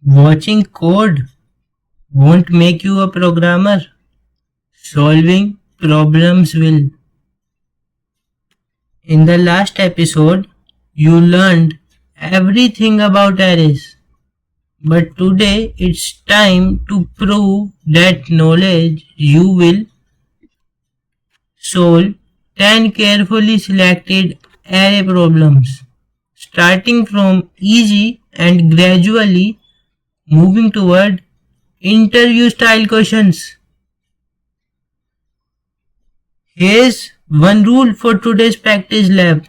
Watching code won't make you a programmer. Solving problems will. In the last episode, you learned everything about arrays. But today it's time to prove that knowledge you will solve 10 carefully selected array problems, starting from easy and gradually moving toward interview style questions. Here's one rule for today's practice lab.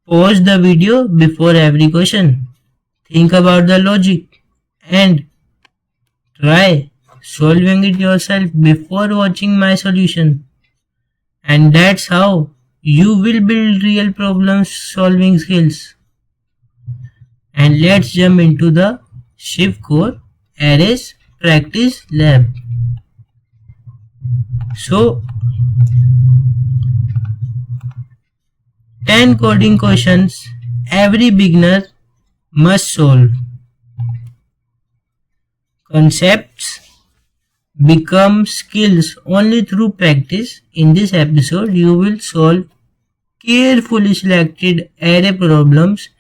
Pause the video before every question. Think about the logic and try solving it yourself before watching my solution. And that's how you will build real problem solving skills. And let's jump into the ShivCore Arrays Practice Lab. So, 10 coding questions every beginner must solve. Concepts become skills only through practice. In this episode, you will solve carefully selected array problems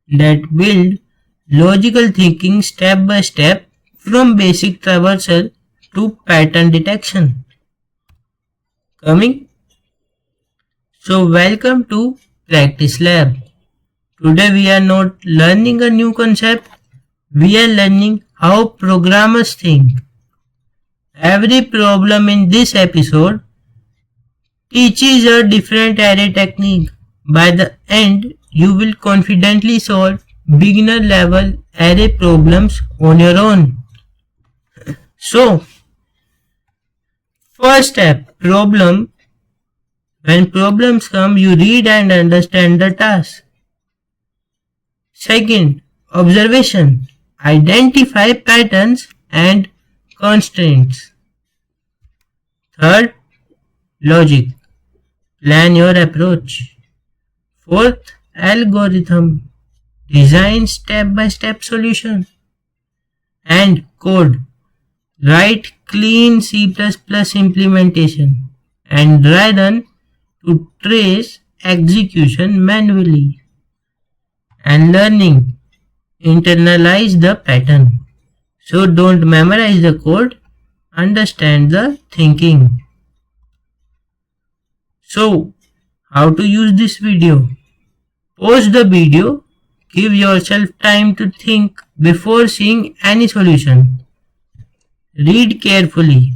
that build logical thinking step by step from basic traversal to pattern detection. Welcome to Practice Lab. Today we are not learning a new concept, we are learning how programmers think. Every problem in this episode teaches a different array technique. By the end, you will confidently solve beginner level array problems on your own. So, first step, problem. When problems come, you read and understand the task. Second, observation. Identify patterns and constraints. Third, logic. Plan your approach. Fourth, algorithm. Design step-by-step solution. And code. Write clean C++ implementation and dry run to trace execution manually. And learning. Internalize the pattern. So don't memorize the code, understand the thinking. So, how to use this video? Pause the video, give yourself time to think before seeing any solution. Read carefully,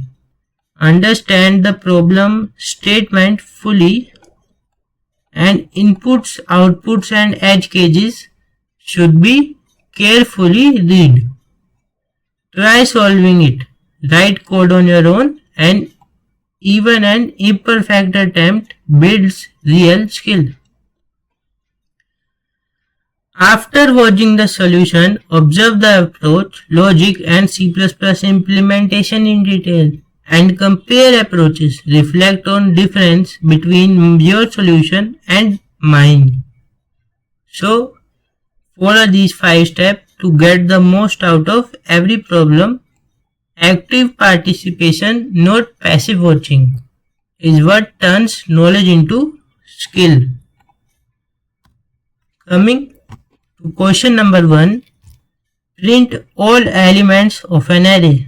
understand the problem statement fully, and inputs, outputs and edge cases should be carefully read. Try solving it, write code on your own, and even an imperfect attempt builds real skill. After watching the solution, observe the approach, logic and C++ implementation in detail and compare approaches. Reflect on difference between your solution and mine. So, follow these 5 steps to get the most out of every problem. Active participation, not passive watching, is what turns knowledge into skill. Coming to question number 1. Print all elements of an array.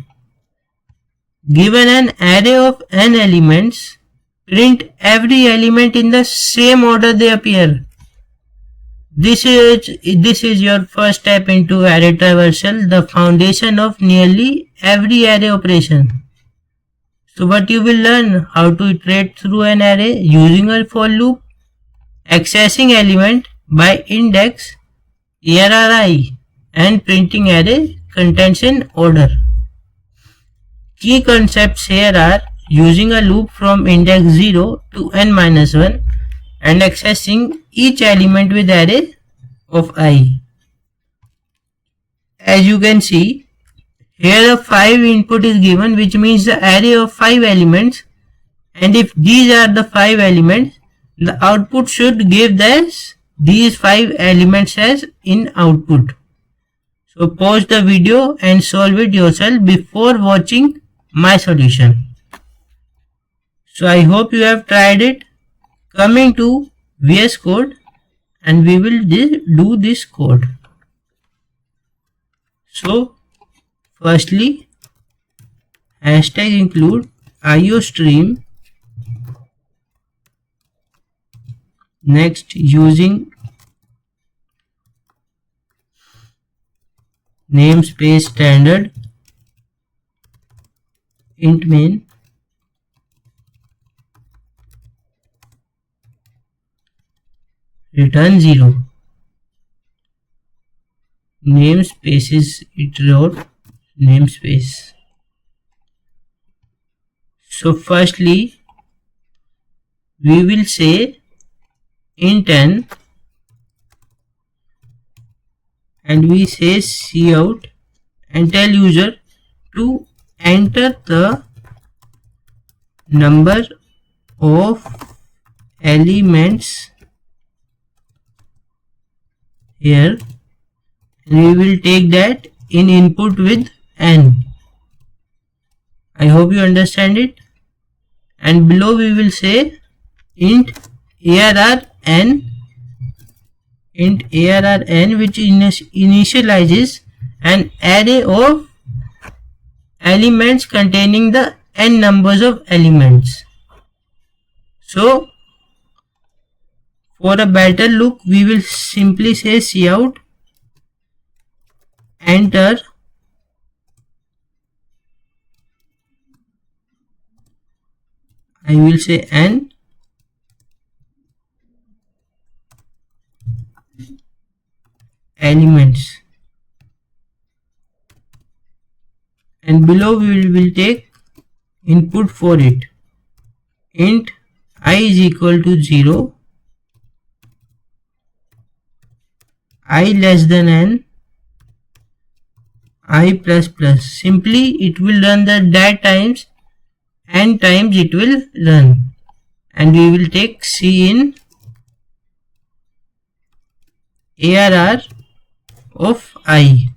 Given an array of n elements, print every element in the same order they appear. This is your first step into array traversal, the foundation of nearly every array operation. So what you will learn: how to iterate through an array using a for loop, accessing element by index ARRI, and printing array contents in order. Key concepts here are using a loop from index 0 to n-1 and accessing each element with array of I. As you can see, here a 5 input is given, which means the array of 5 elements, and if these are the 5 elements, the output should give these 5 elements as in output. So pause the video and solve it yourself before watching my solution. So I hope you have tried it. Coming to VS Code, and we will do this code. So firstly, hashtag include IOStream. Next, using namespace standard int main, return 0. Namespace is iterate namespace. So firstly, we will say int n, and we say cout and tell user to enter the number of elements here, and we will take that in input with n. I hope you understand it. And below we will say int arrn, which initializes an array of elements containing the n numbers of elements. So for a better look, we will simply say cout enter I will say n elements, and below we will take input for it. Int I is equal to 0, I less than n, I plus plus. Simply it will run the that times n times it will run, and we will take cin arr of I.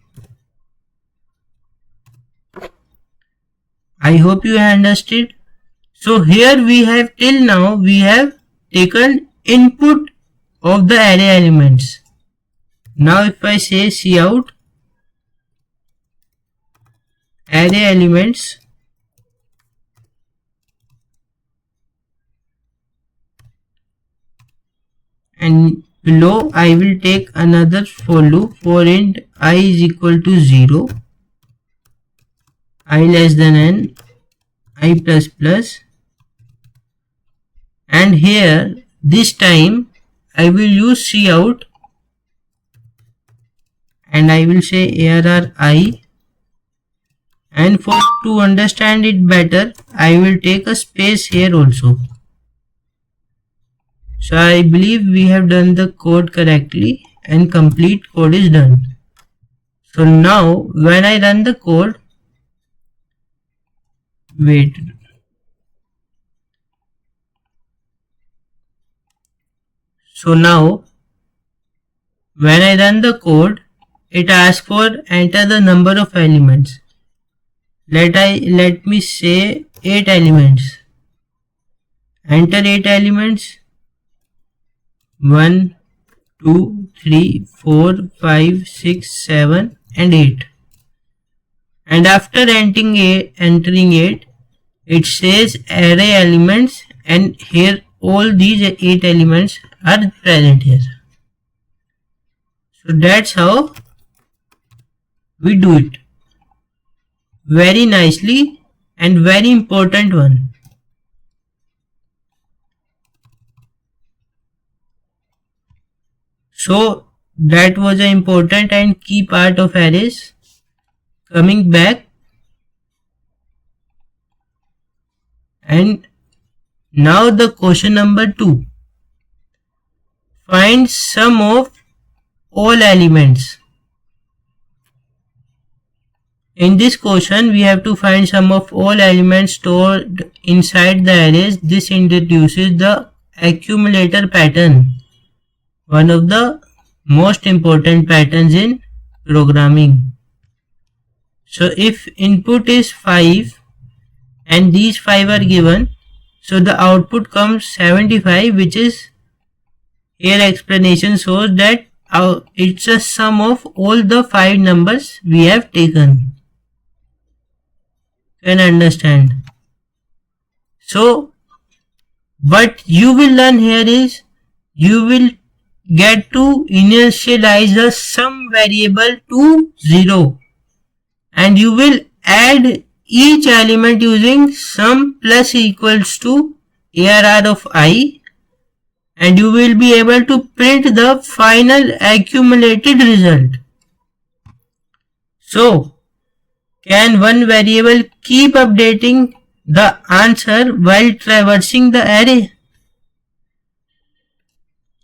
I hope you have understood. So here we have till now we have taken input of the array elements. Now if I say cout array elements, and below I will take another for loop for int I is equal to 0, I less than n, I plus plus, and here this time I will use cout and I will say arr I, and for to understand it better I will take a space here also. So I believe we have done the code correctly and complete code is done. So now when I run the code, wait, so now when I run the code, it asks for enter the number of elements. Let me say 8 elements. Enter 8 elements. 1, 2, 3, 4, 5, 6, 7 and 8. And after entering 8, it says array elements, and here all these 8 elements are present here. So that's how we do it. Very nicely, and very important one. So that was an important and key part of arrays. Coming back, and now the question number 2. Find sum of all elements. In this question, we have to find sum of all elements stored inside the arrays. This introduces the accumulator pattern, one of the most important patterns in programming. So if input is 5 and these 5 are given, so the output comes 75, which is here explanation shows that it's a sum of all the 5 numbers we have taken. Can understand? So what you will learn here is you will get to initialize the sum variable to 0 and you will add each element using sum plus equals to ARR of I, and you will be able to print the final accumulated result. So, can one variable keep updating the answer while traversing the array?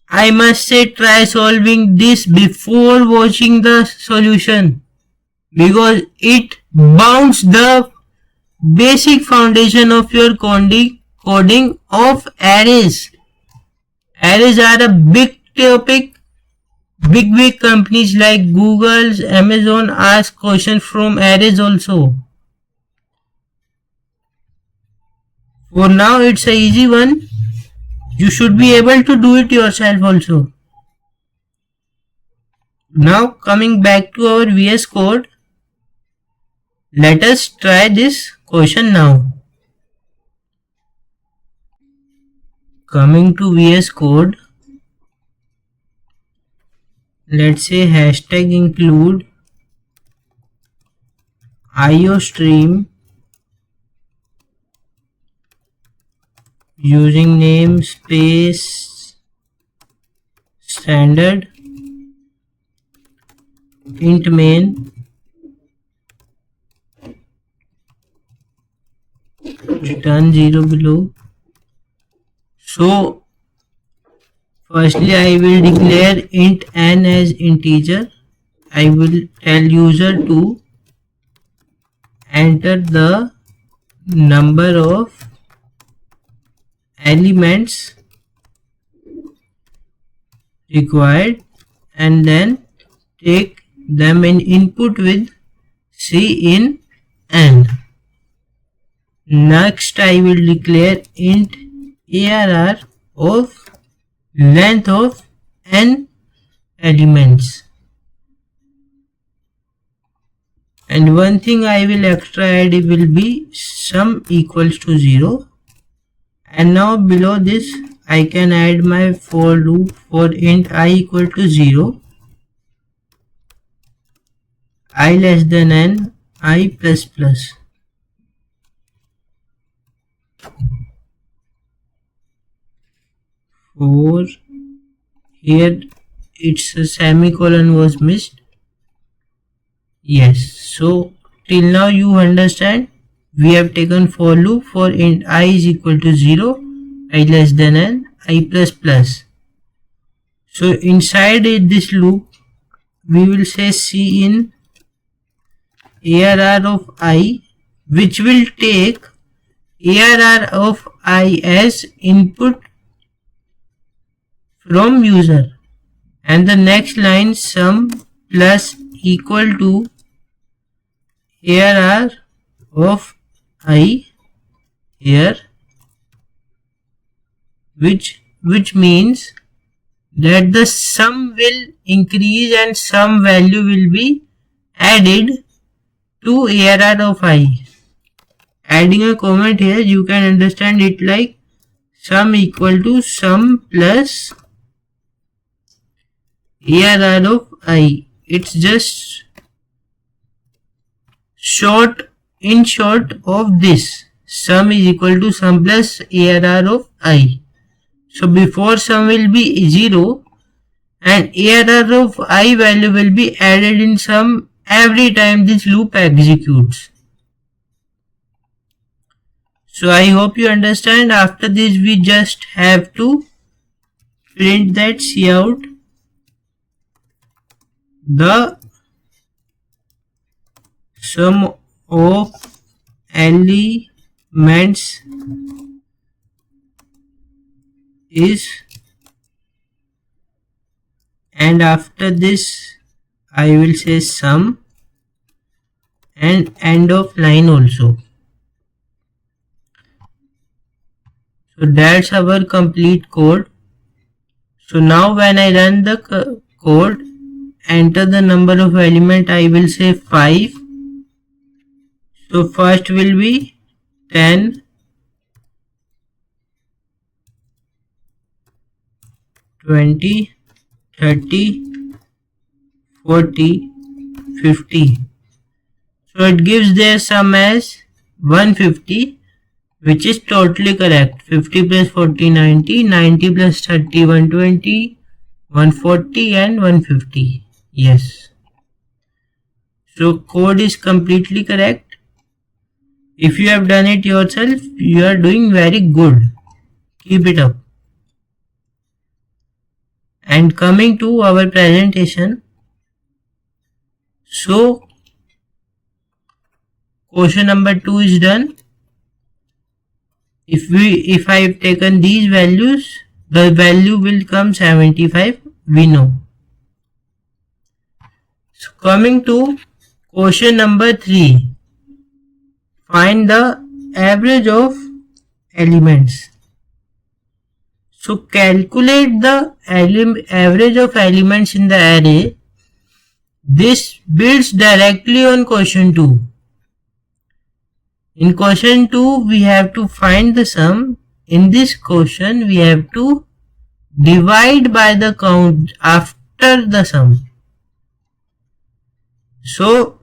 I must say try solving this before watching the solution, because it bounds the basic foundation of your coding of arrays. Arrays are a big topic. Big companies like Google, Amazon ask questions from arrays also. For now it's a easy one. You should be able to do it yourself also. Now coming back to our VS Code, let us try this question now. Coming to VS Code, let's say hashtag include IOStream using namespace standard int main return 0 below. So firstly I will declare int n as integer. I will tell user to enter the number of elements required and then take them in input with C in n. Next I will declare int ARR of length of n elements. And one thing I will extra add will be sum equals to 0. And now below this I can add my for loop for int I equal to 0, I less than n, I plus plus. For here it's a semicolon was missed. Yes, so till now you understand. We have taken for loop for int I is equal to 0, I less than n, I plus plus. So inside this loop we will say C in ARR of I, which will take ARR of I as input from user, and the next line sum plus equal to ARR of I here, which means that the sum will increase and some value will be added to ARR of I. Adding a comment here, you can understand it like sum equal to sum plus ARR of I. It's just in short of this. Sum is equal to sum plus ARR of I. So before sum will be 0 and ARR of I value will be added in sum every time this loop executes. So I hope you understand. After this we just have to print that cout the sum of elements is, and after this I will say sum and end of line also. So that's our complete code. So now when I run the code, enter the number of element, I will say 5. So first will be 10, 20, 30, 40, 50. So it gives their sum as 150, which is totally correct. 50 plus 40, 90, 90 plus 30, 120, 140 and 150. Yes. So code is completely correct. If you have done it yourself, you are doing very good. Keep it up. And coming to our presentation. So question number 2 is done. If I have taken these values, the value will come 75, we know. So coming to question number 3, find the average of elements. So calculate the average of elements in the array. This builds directly on question 2. In question 2, we have to find the sum. In this question, we have to divide by the count after the sum. So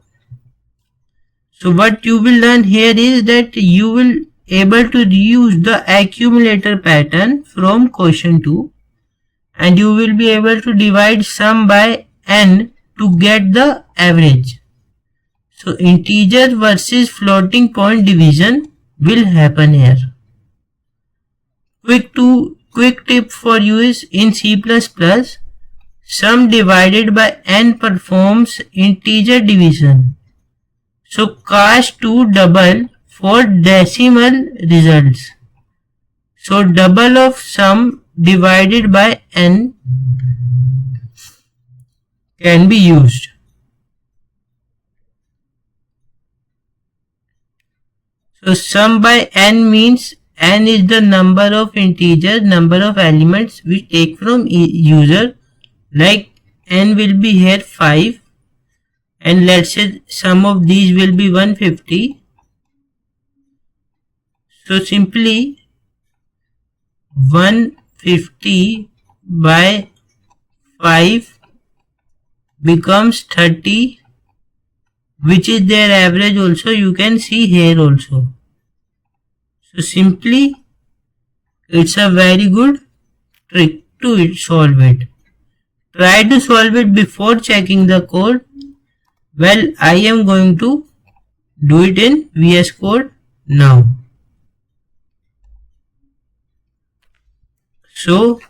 what you will learn here is that you will able to reuse the accumulator pattern from question 2, and you will be able to divide sum by n to get the average. So integer versus floating point division will happen here. Quick tip for you is in C++, sum divided by n performs integer division. So cast to double for decimal results. So double of sum divided by n can be used. So sum by n means n is the number of integers, number of elements we take from user. Like n will be here 5, and let's say sum of these will be 150. So simply 150 by 5 becomes 30, which is their average also. You can see here also. So simply it's a very good trick to solve it. Try to solve it before checking the code. Well, I am going to do it in VS Code now. So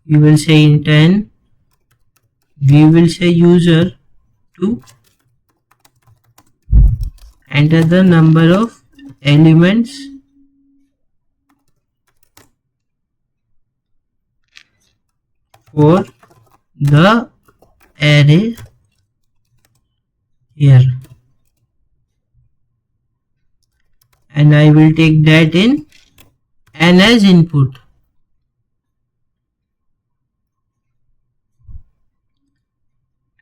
we will say in 10, we will say user to enter the number of elements for the array here, and I will take that in n as input.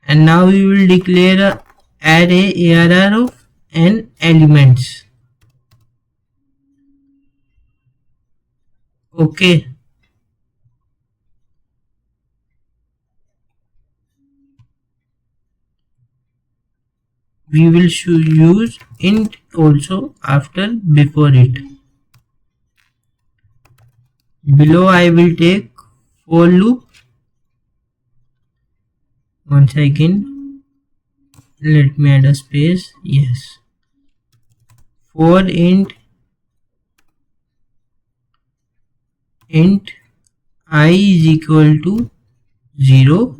And now we will declare a array ARR of n elements. Okay. We will use int also after before it. Below I will take for loop. Once again, let me add a space. Yes. for int I is equal to 0,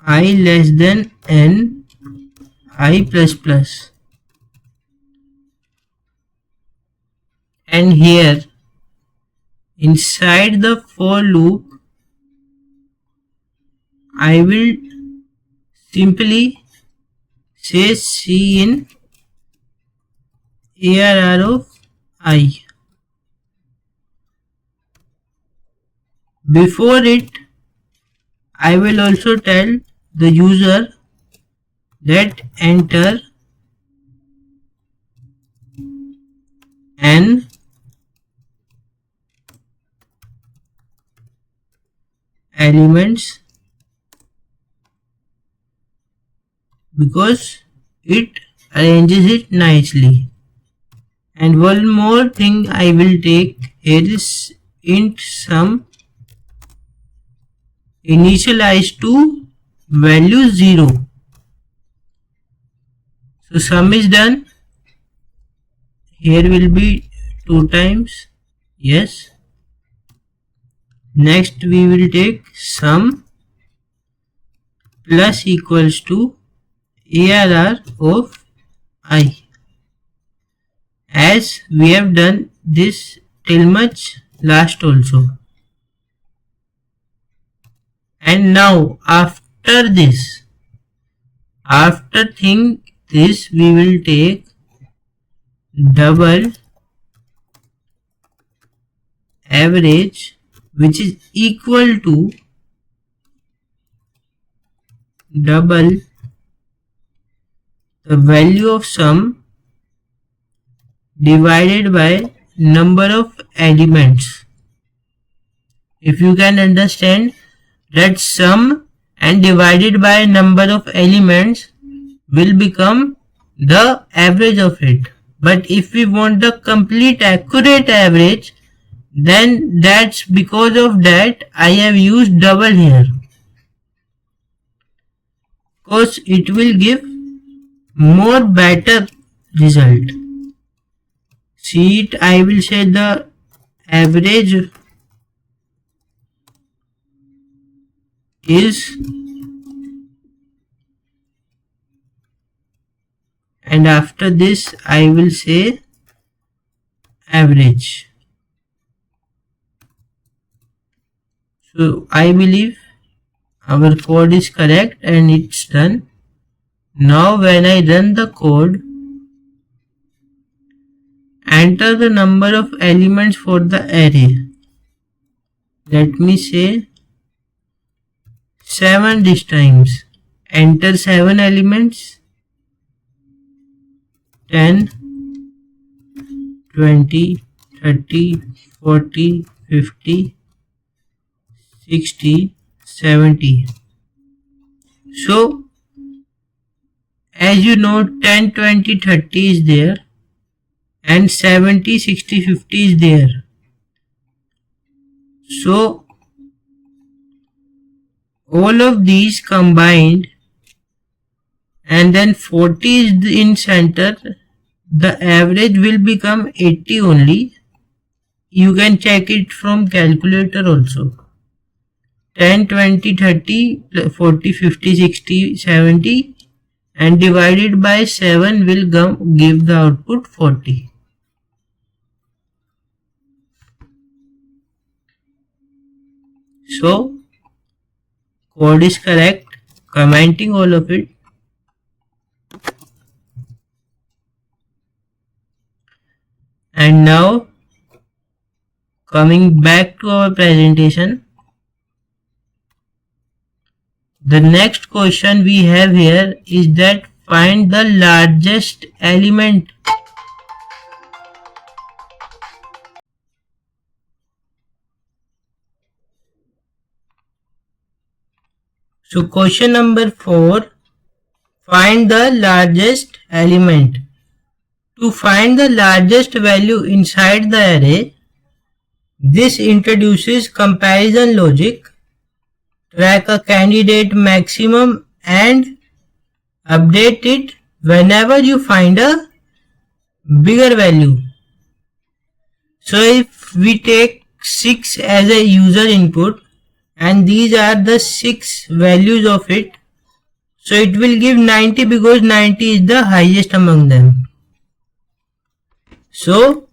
I less than n, I plus plus. And here inside the for loop I will simply say C in ARR of I. Before it, I will also tell the user that enter n elements, because it arranges it nicely. And one more thing I will take here is int sum initialized to value 0. So sum is done. Here will be 2 times. Yes. Next we will take sum plus equals to ARR of I. As we have done this till much last also. And now after this, after think this, we will take double average, which is equal to double the value of sum divided by number of elements. If you can understand that sum and divided by number of elements will become the average of it. But if we want the complete accurate average, then that's because of that I have used double here. Because it will give more better result. See it, I will say the average is, and after this I will say average. So I believe our code is correct and it's done. Now when I run the code, enter the number of elements for the array. Let me say 7 this times. Enter 7 elements. 10, 20, 30, 40, 50, 60, 70. So as you know, 10, 20, 30 is there and 70, 60, 50 is there. So all of these combined and then 40 is in center, the average will become 80 only. You can check it from calculator also. 10, 20, 30, 40, 50, 60, 70 and divided by 7 will give the output 40. So code is correct, commenting all of it. And now coming back to our presentation, the next question we have here is that find the largest element. So question number 4, find the largest element. To find the largest value inside the array, this introduces comparison logic. Track a candidate maximum and update it whenever you find a bigger value. So if we take 6 as a user input and these are the 6 values of it, so it will give 90 because 90 is the highest among them. So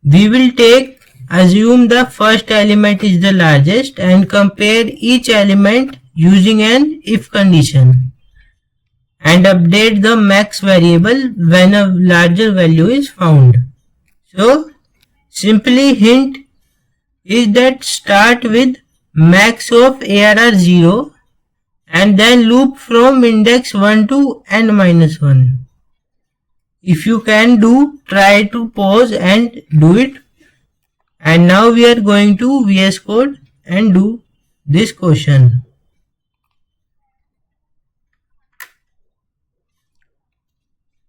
we will assume the first element is the largest and compare each element using an if condition and update the max variable when a larger value is found. So simply hint is that start with max of ARR 0 and then loop from index 1 to n minus 1. If you can try to pause and do it. And now we are going to VS Code and do this question.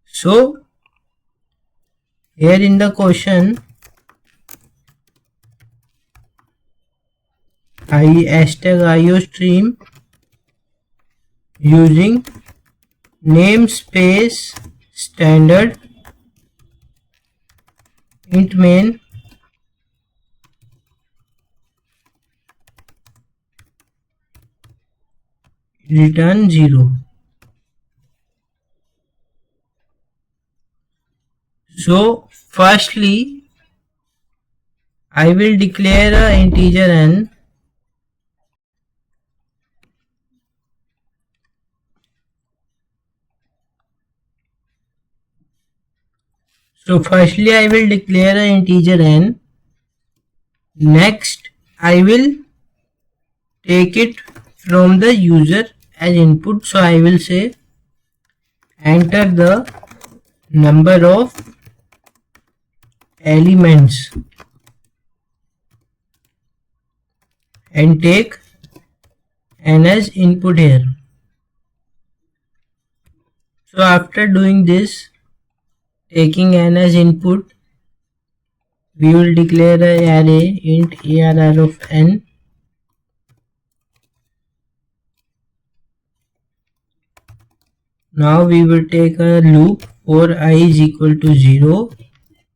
So here in the question, hashtag IOStream using namespace standard int main return 0. So firstly I will declare an integer n. So firstly I will declare an integer n. Next I will take it from the user as input. So I will say enter the number of elements and take n as input here. So after doing this, taking n as input, we will declare an array int arr of n. Now we will take a loop for I is equal to 0,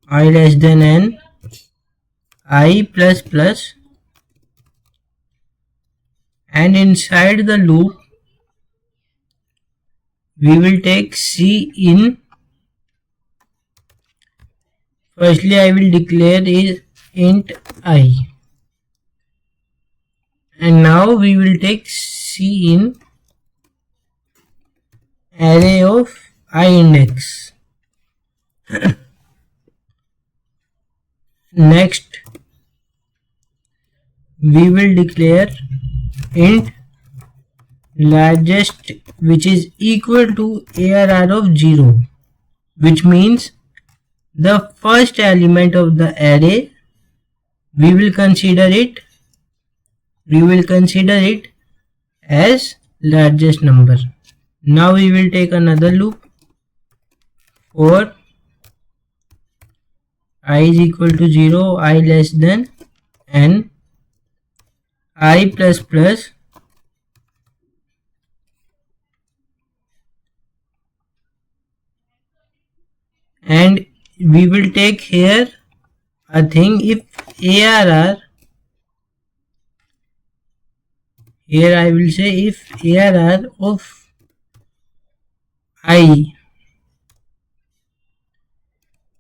I less than n, I plus plus, and inside the loop we will take C in. Firstly I will declare is int I, and now we will take C in array of I index. Next we will declare int largest, which is equal to ARR of 0, which means the first element of the array we will consider it as largest number. Now we will take another loop for I is equal to 0, I less than n, I plus plus, and we will take here a thing if ARR, here I will say if ARR of I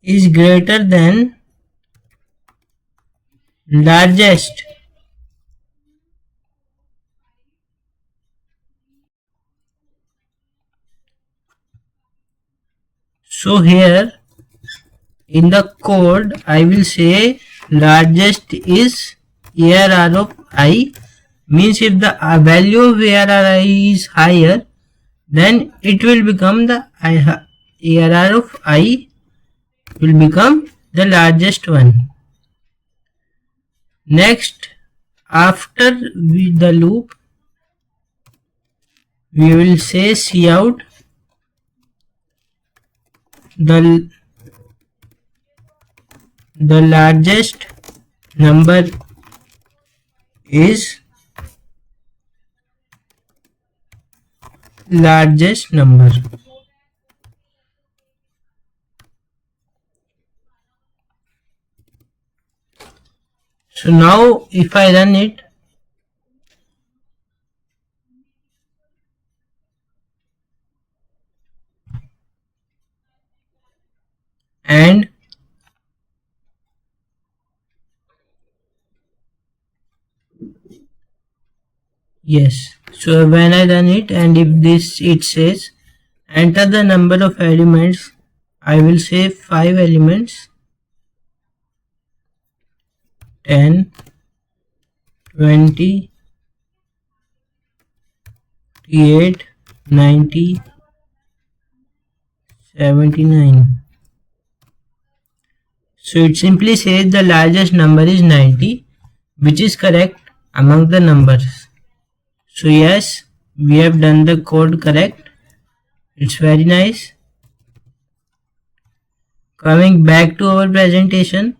is greater than largest, so here in the code I will say largest is ARR of I, means if the value of ARR is higher, then it will become the ARR of I will become the largest one. Next, after the loop, we will say cout the largest number is largest number. So now if I run it, and yes, so when I run it, and if this it says enter the number of elements, I will say 5 elements, 10, 20, 38, 90, 79. So it simply says the largest number is 90, which is correct among the numbers. So yes, we have done the code correct. It's very nice. Coming back to our presentation,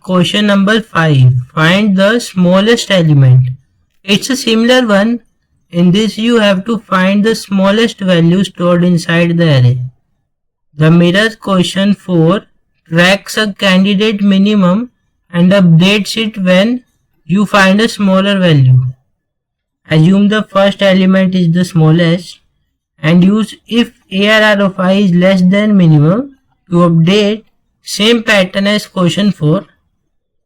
question number 5. Find the smallest element. It's a similar one. In this you have to find the smallest value stored inside the array. The mirror question 4 tracks a candidate minimum and updates it when you find a smaller value. Assume the first element is the smallest and use if ARR of I is less than minimum to update. Same pattern as question 4.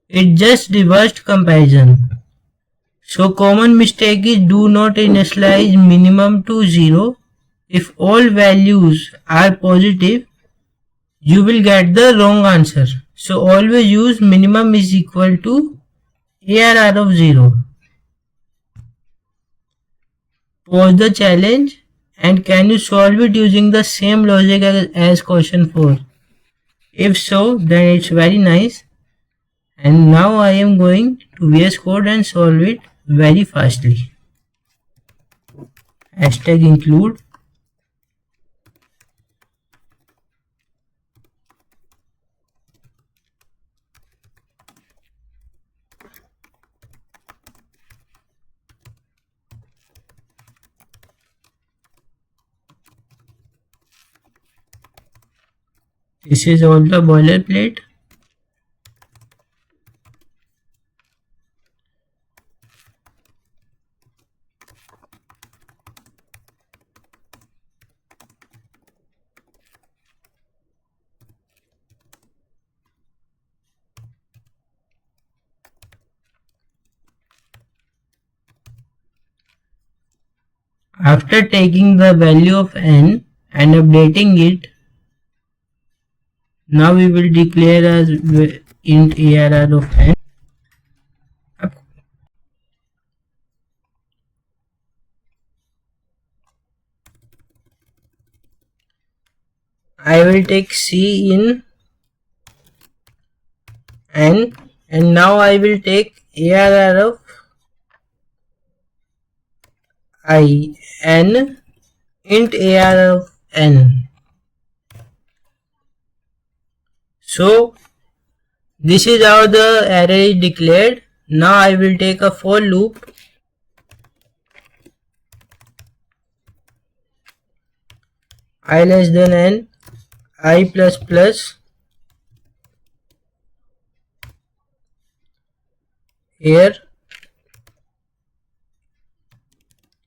It just reversed comparison. So common mistake is do not initialize minimum to 0. If all values are positive, you will get the wrong answer. So always use minimum is equal to ARR of 0. Pause the challenge, and can you solve it using the same logic as question 4? If so, then it's very nice. And now I am going to VS Code and solve it very fastly. Hashtag include. This is all the boilerplate. After taking the value of n and updating it, now we will declare as int ARR of n. I will take C in n, and now I will take ARR of I n int ARR of n. So this is how the array is declared. Now I will take a for loop. I less than n, I plus plus, here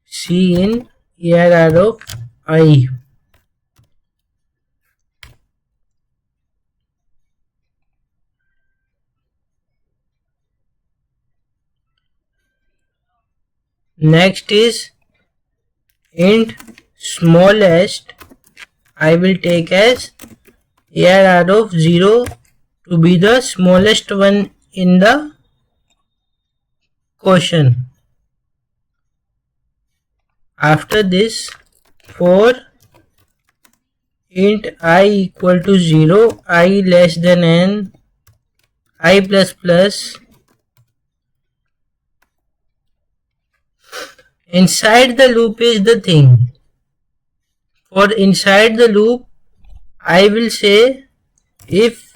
C in ARR of I. Next is int smallest. I will take as ARR of 0 to be the smallest one in the question. After this, for int I equal to 0, I less than n, I plus plus, inside the loop is the thing. For inside the loop, I will say if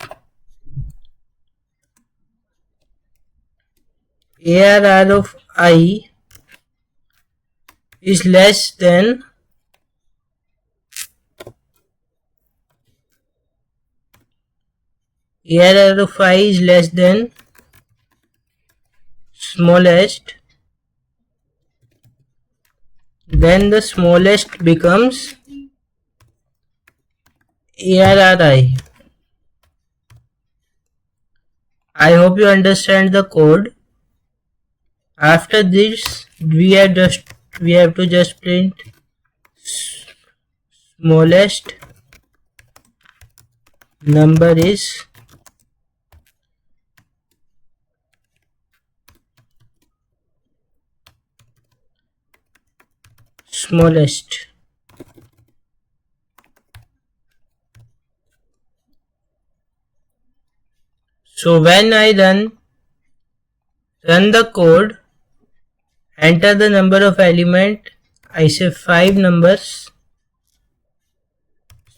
ARR of I is less than ARR of I is less than smallest, then the smallest becomes ARRI. I hope you understand the code. After this, we have to just print smallest number is smallest. So when I run the code, enter the number of element, I say 5 numbers,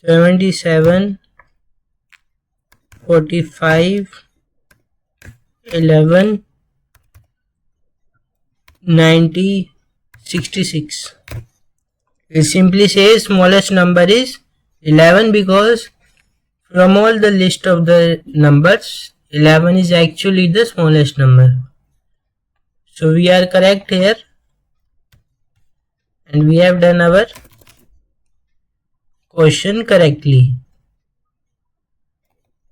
77, 45, 11, 90, 66. It simply says smallest number is 11 because from all the list of the numbers, 11 is actually the smallest number. So we are correct here and we have done our question correctly.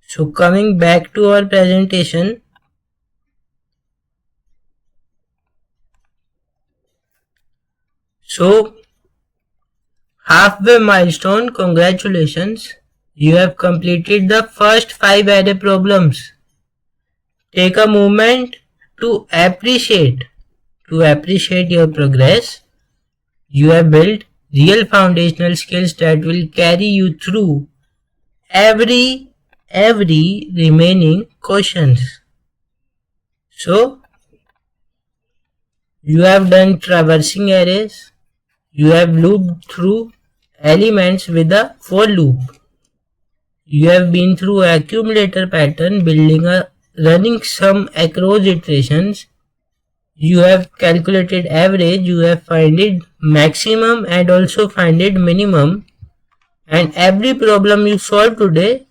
So coming back to our presentation, so halfway milestone, congratulations, you have completed the first 5 array problems. Take a moment to appreciate your progress. You have built real foundational skills that will carry you through every remaining questions. So you have done traversing arrays, you have looped through elements with a for loop, you have been through accumulator pattern, running sum across iterations, you have calculated average, you have found maximum and also found minimum, and every problem you solve today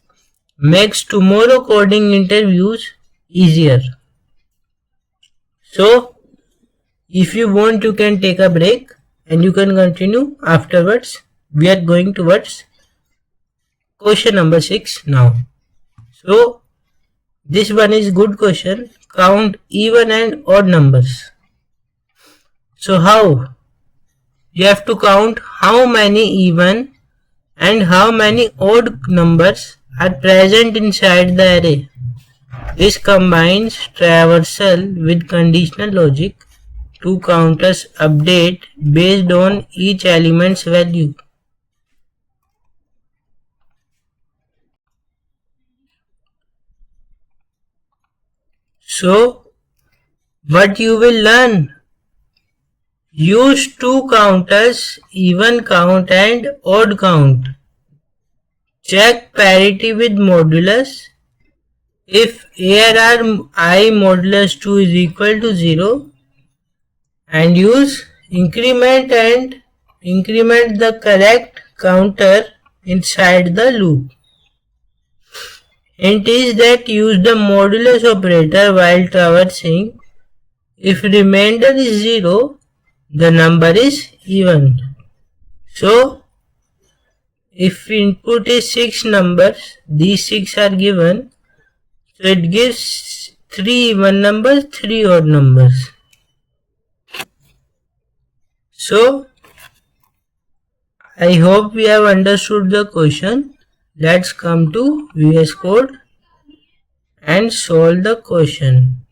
makes tomorrow coding interviews easier. So if you want, you can take a break and you can continue afterwards. We are going towards question number 6 now. So this one is good question. Count even and odd numbers. So how? You have to count how many even and how many odd numbers are present inside the array. This combines traversal with conditional logic. Two counters update based on each element's value. So what you will learn? Use two counters, even count and odd count. Check parity with modulus. If ARR I modulus 2 is equal to 0, and use increment the correct counter inside the loop. Hint is that use the modulus operator while traversing. If remainder is 0, the number is even. So if input is 6 numbers, these 6 are given, so it gives 3 even numbers, 3 odd numbers. So I hope we have understood the question. Let's come to VS Code and solve the question.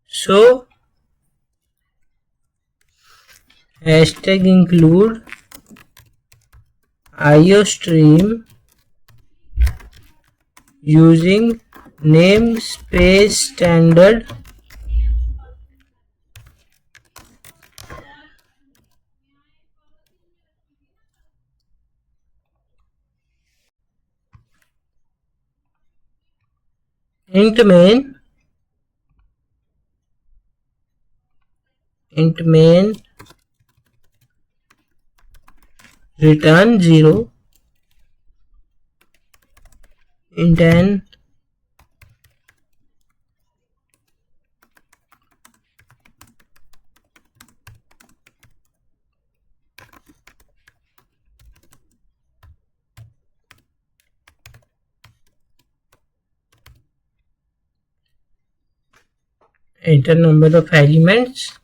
So hashtag include IOStream using namespace standard int main return 0 int n enter number of elements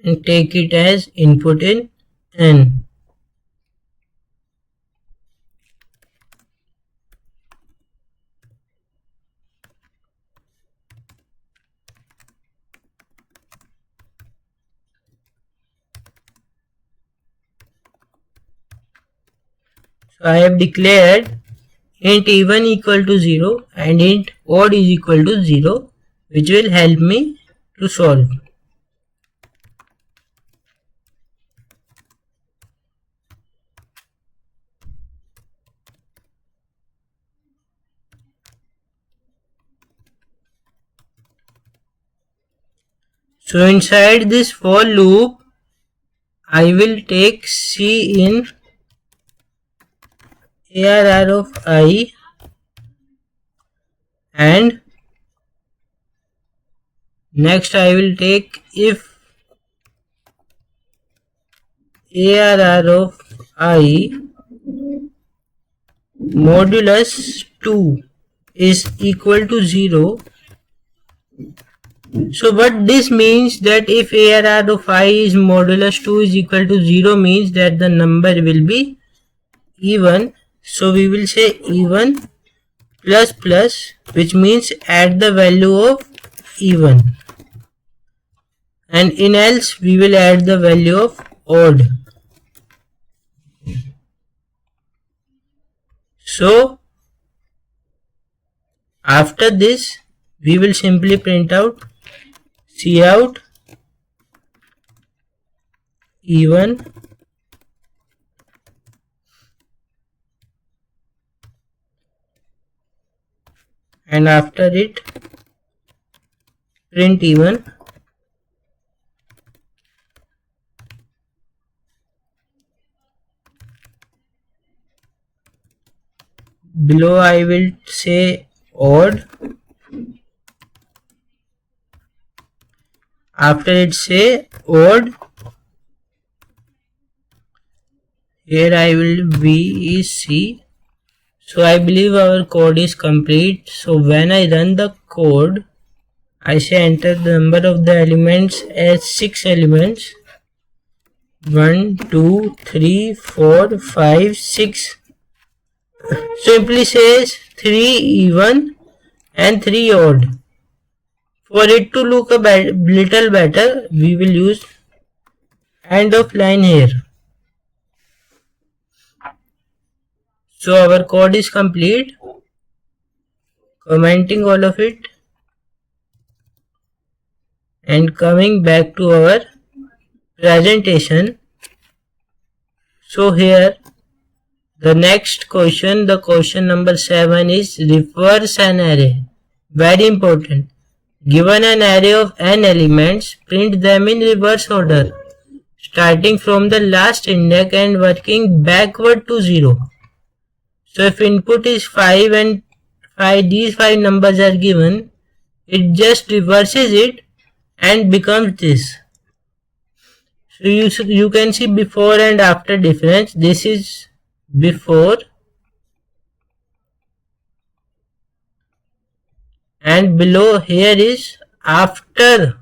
and take it as input in n. So I have declared int even equal to 0 and int odd is equal to 0, which will help me to solve. So inside this for loop, I will take C in ARR of I and next I will take if ARR of I modulus 2 is equal to 0. So what this means that if ARR of I is modulus 2 is equal to 0 means that the number will be even. So we will say even plus plus, which means add the value of even, and in else we will add the value of odd. So after this we will simply print out cout even and after it print even. Below I will say odd. After it say odd, here I will V is C. So I believe our code is complete. So when I run the code, I say enter the number of the elements as 6 elements. 1, 2, 3, 4, 5, 6. Simply says 3 even and 3 odd. For it to look a little better, we will use end of line here. So our code is complete. Commenting all of it and coming back to our presentation. So here the next question, the question number 7 is reverse an array. Very important. Given an array of n elements, print them in reverse order, starting from the last index and working backward to 0. So if input is 5 and these 5 numbers are given, it just reverses it and becomes this. So you can see before and after difference. This is before and below here is after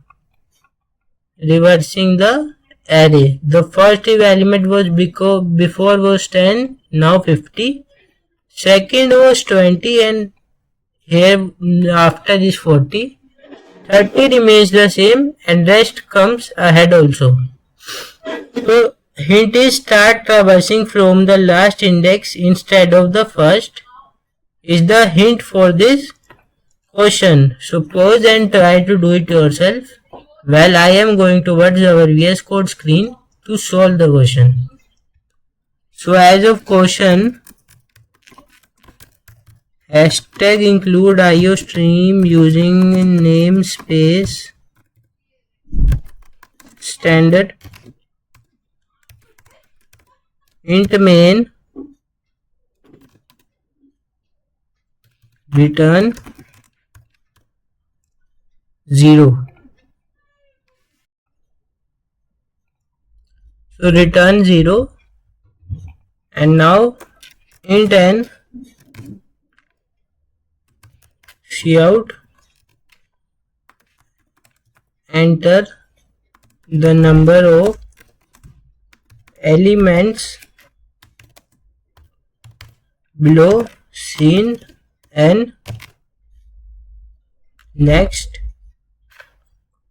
reversing the array. The first element was before was 10, now 50. Second was 20 and here after is 40. 30 remains the same and rest comes ahead also. So hint is start traversing from the last index instead of the first is the hint for this question. So pause and try to do it yourself. Well, I am going towards our VS Code screen to solve the question. So as of question, hashtag include IOStream using namespace standard int main return 0. So return 0, and now int n cout, enter the number of elements below scene and next,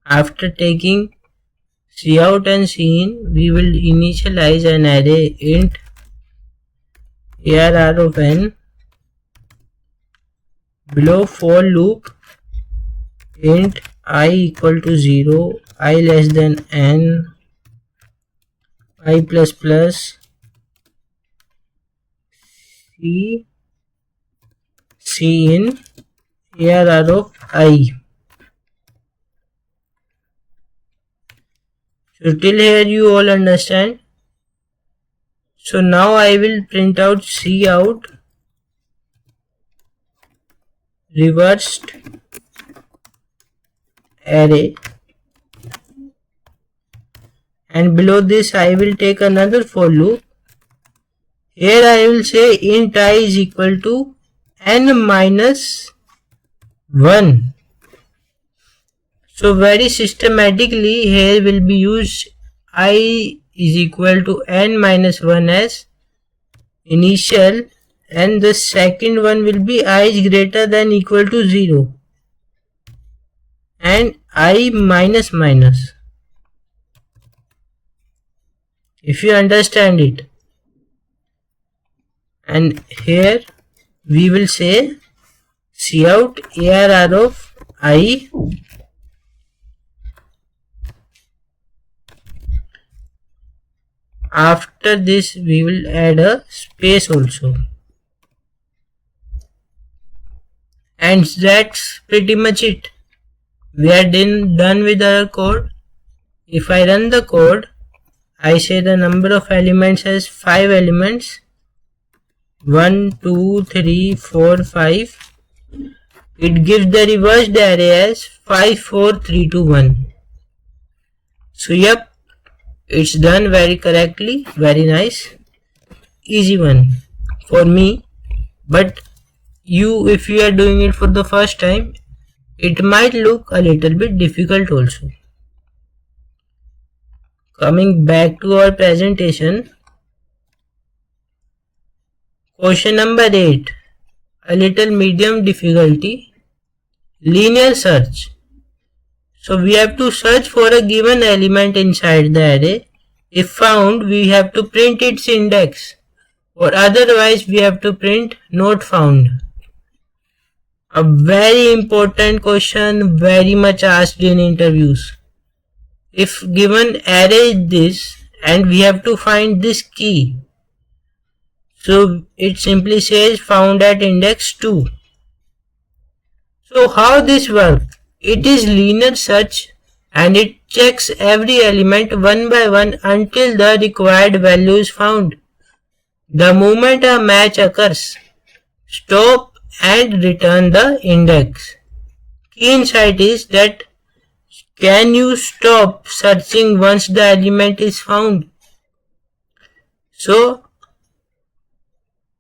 after taking cout and scene, we will initialize an array int arr of n below for loop int I equal to 0, I less than n, I plus plus c in arr of I. So till here you all understand. So now I will print out cout reversed array, and below this I will take another for loop. Here I will say int I is equal to n minus 1. So very systematically here will be used I is equal to n minus 1 as initial, and the second one will be I is greater than equal to 0 and I minus minus, if you understand it. And here we will say cout arr of I After this we will add a space also, and that's pretty much it. We are done with our code. If I run the code, I say the number of elements as 5 elements, 1 2 3 4 5. It gives the reversed array as 5 4 3 2 1. So yep, it's done very correctly, very nice, easy one for me. But if you are doing it for the first time, it might look a little bit difficult also. Coming back to our presentation, question number 8, a little medium difficulty, linear search. So we have to search for a given element inside the array. If found, we have to print its index, or otherwise we have to print not found. A very important question, very much asked in interviews. If given array is this and we have to find this key, so it simply says found at index 2. So how this works? It is linear search and it checks every element one by one until the required value is found. The moment a match occurs, stop and return the index. Key insight is that can you stop searching once the element is found? So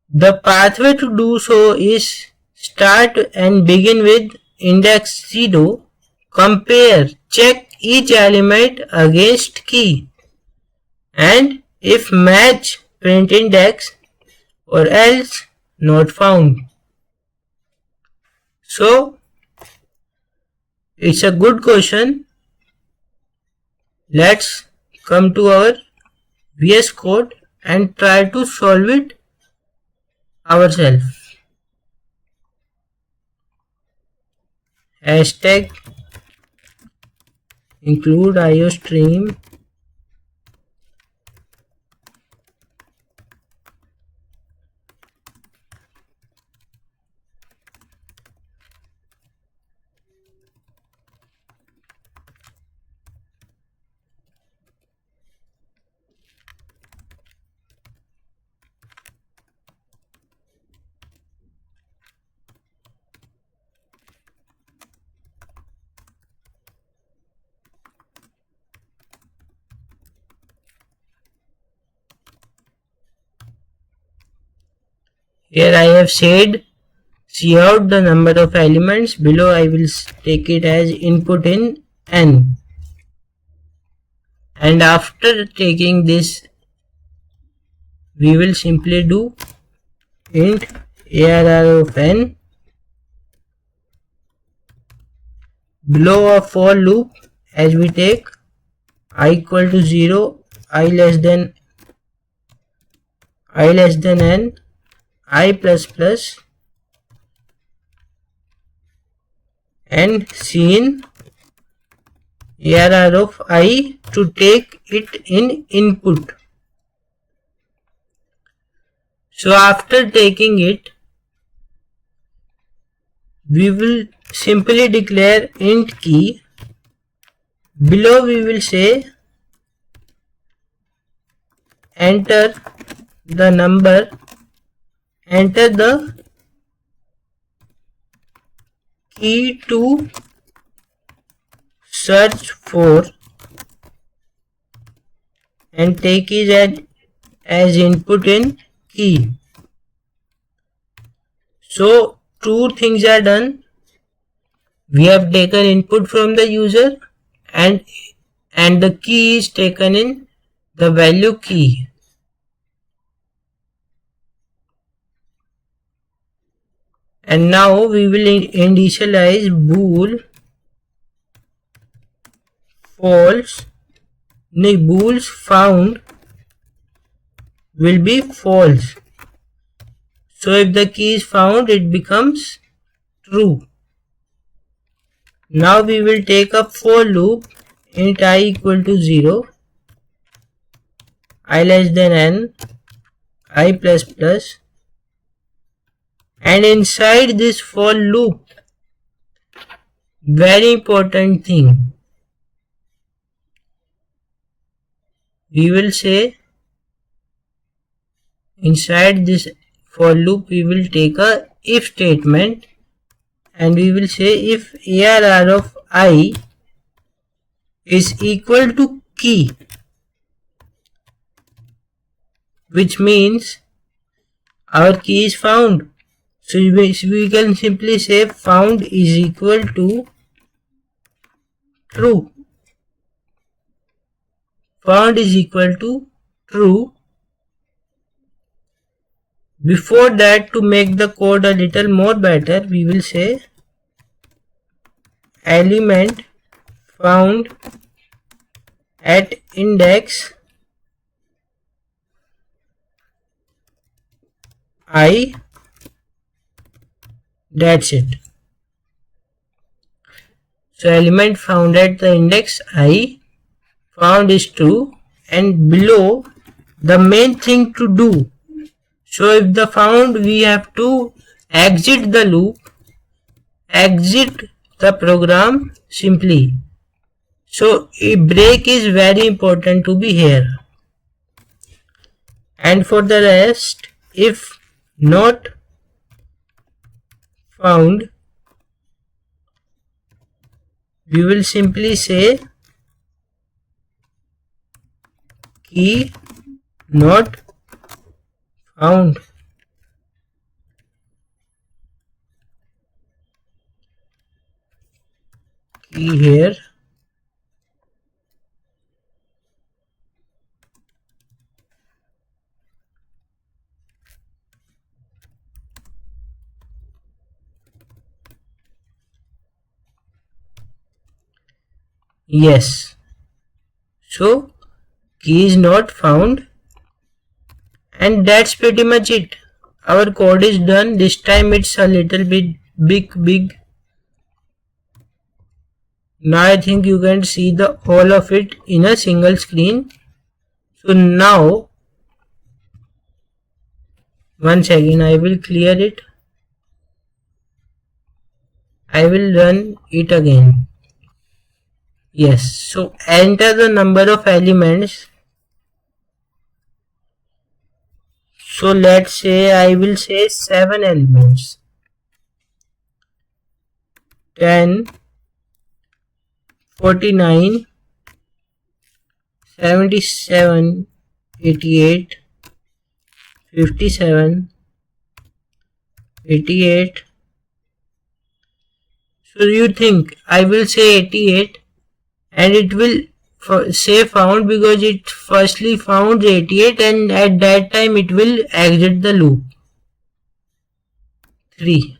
the pathway to do so is start and begin with index 0, compare, check each element against key, and if match, print index, or else not found. So it's a good question. Let's come to our VS Code and try to solve it ourselves. Hashtag include IOStream Here I have said cout the number of elements. Below I will take it as input in n. And after taking this, we will simply do int arr of n. Below a for loop, as we take I equal to 0, I less than n, I plus plus, and cin arr of I to take it in input. So after taking it, we will simply declare int key. Below we will say enter the number, enter the key to search for, and take it as input in key. So two things are done. We have taken input from the user, and the key is taken in the value key. And now we will initialize bool false. Bools found will be false. So if the key is found, it becomes true. Now we will take a for loop, int I equal to 0, I less than n, I plus plus, and inside this for loop, very important thing, we will say inside this for loop we will take a if statement, and we will say if arr of I is equal to key, which means our key is found. So we can simply say found is equal to true. Found is equal to true. Before that, to make the code a little more better, we will say element found at index I. That's it. So element found at the index I, found is true, and below the main thing to do. So if the found, we have to exit the loop, exit the program simply. So a break is very important to be here. And for the rest, if not found, we will simply say key not found. Key here. Yes. So key is not found, and that's pretty much it. Our code is done. This time it's a little bit big. Now I think you can see the all of it in a single screen. So now once again I will clear it. I will run it again. Yes, so enter the number of elements. So let's say I will say 7 elements. 10, 49, 77, 88, 57, 88. So you think I will say 88 and it will say found because it firstly found 88 and at that time it will exit the loop. 3.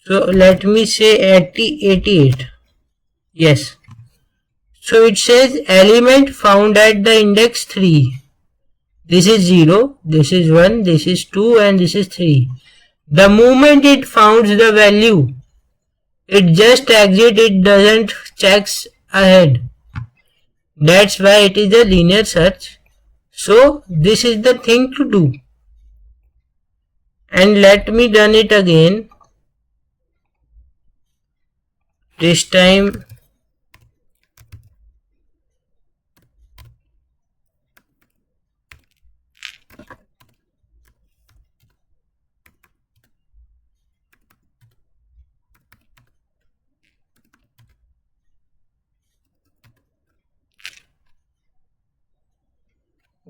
So let me say 88. Yes. So it says element found at the index 3. This is 0, this is 1, this is 2 and this is 3. The moment it founds the value, it just exits, it doesn't checks ahead. That's why it is a linear search. So this is the thing to do. And let me run it again. This time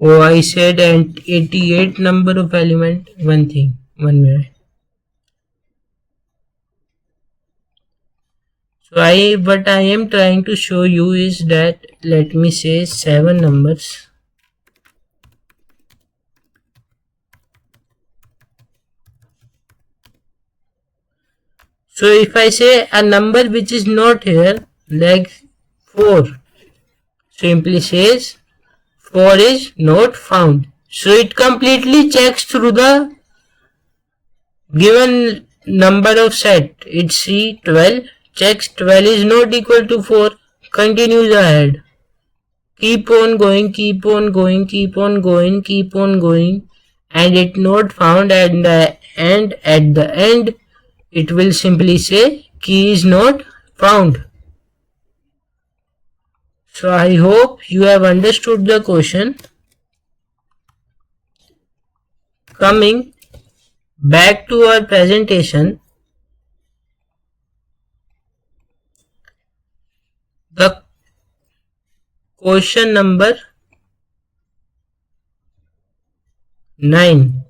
oh, I said 88 number of element. One thing, 1 minute. So what I am trying to show you is that let me say 7 numbers. So if I say a number which is not here, like 4, simply says 4 is not found. So it completely checks through the given number of set. It see 12, checks 12 is not equal to 4, continues ahead. Keep on going, keep on going, keep on going, keep on going, and it not found at the end. At the end, it will simply say key is not found. So I hope you have understood the question. Coming back to our presentation, the question number 9.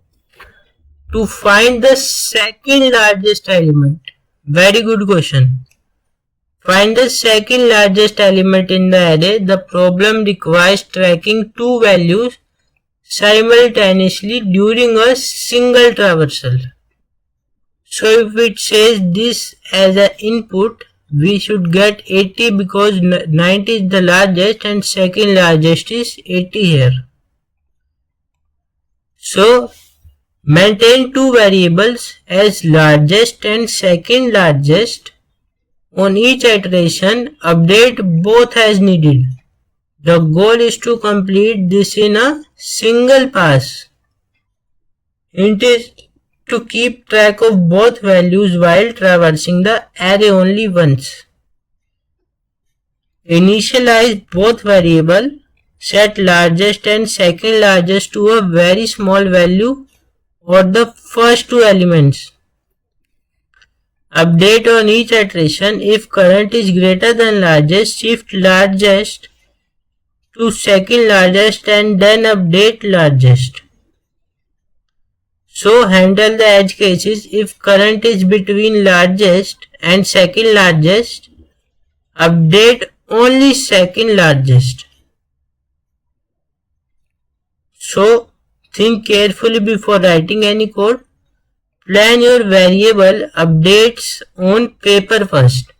To find the second largest element. Very good question. Find the second largest element in the array. The problem requires tracking two values simultaneously during a single traversal. So if it says this as an input, we should get 80 because 90 is the largest and second largest is 80 here. So maintain two variables as largest and second largest. On each iteration, update both as needed. The goal is to complete this in a single pass. It is to keep track of both values while traversing the array only once. Initialize both variables. Set largest and second largest to a very small value or the first two elements. Update on each iteration. If current is greater than largest, shift largest to second largest and then update largest. So handle the edge cases. If current is between largest and second largest, update only second largest. So think carefully before writing any code. Plan your variable updates on paper first.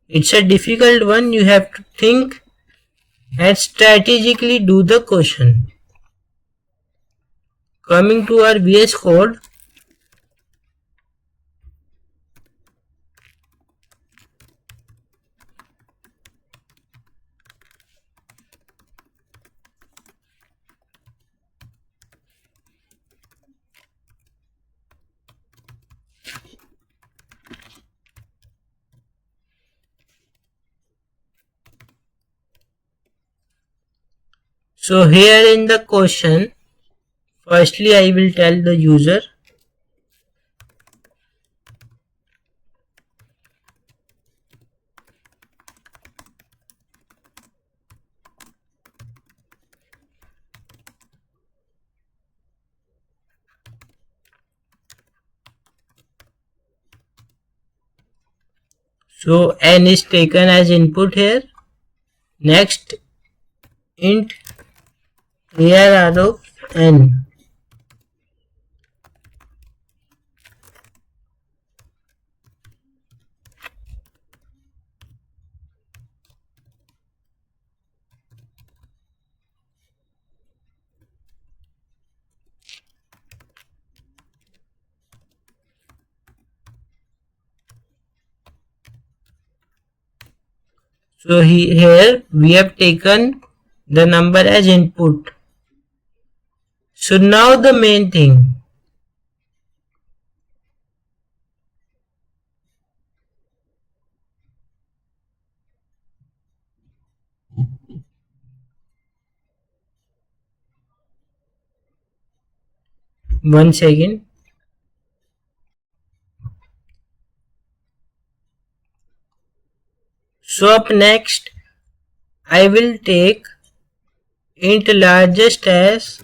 It's a difficult one. You have to think and strategically do the question. Coming to our VS Code. So here in the question, firstly I will tell the user So n is taken as input here. Next, int ARR of n. So here we have taken the number as input. So now the main thing. One second. So up next, I will take int largest as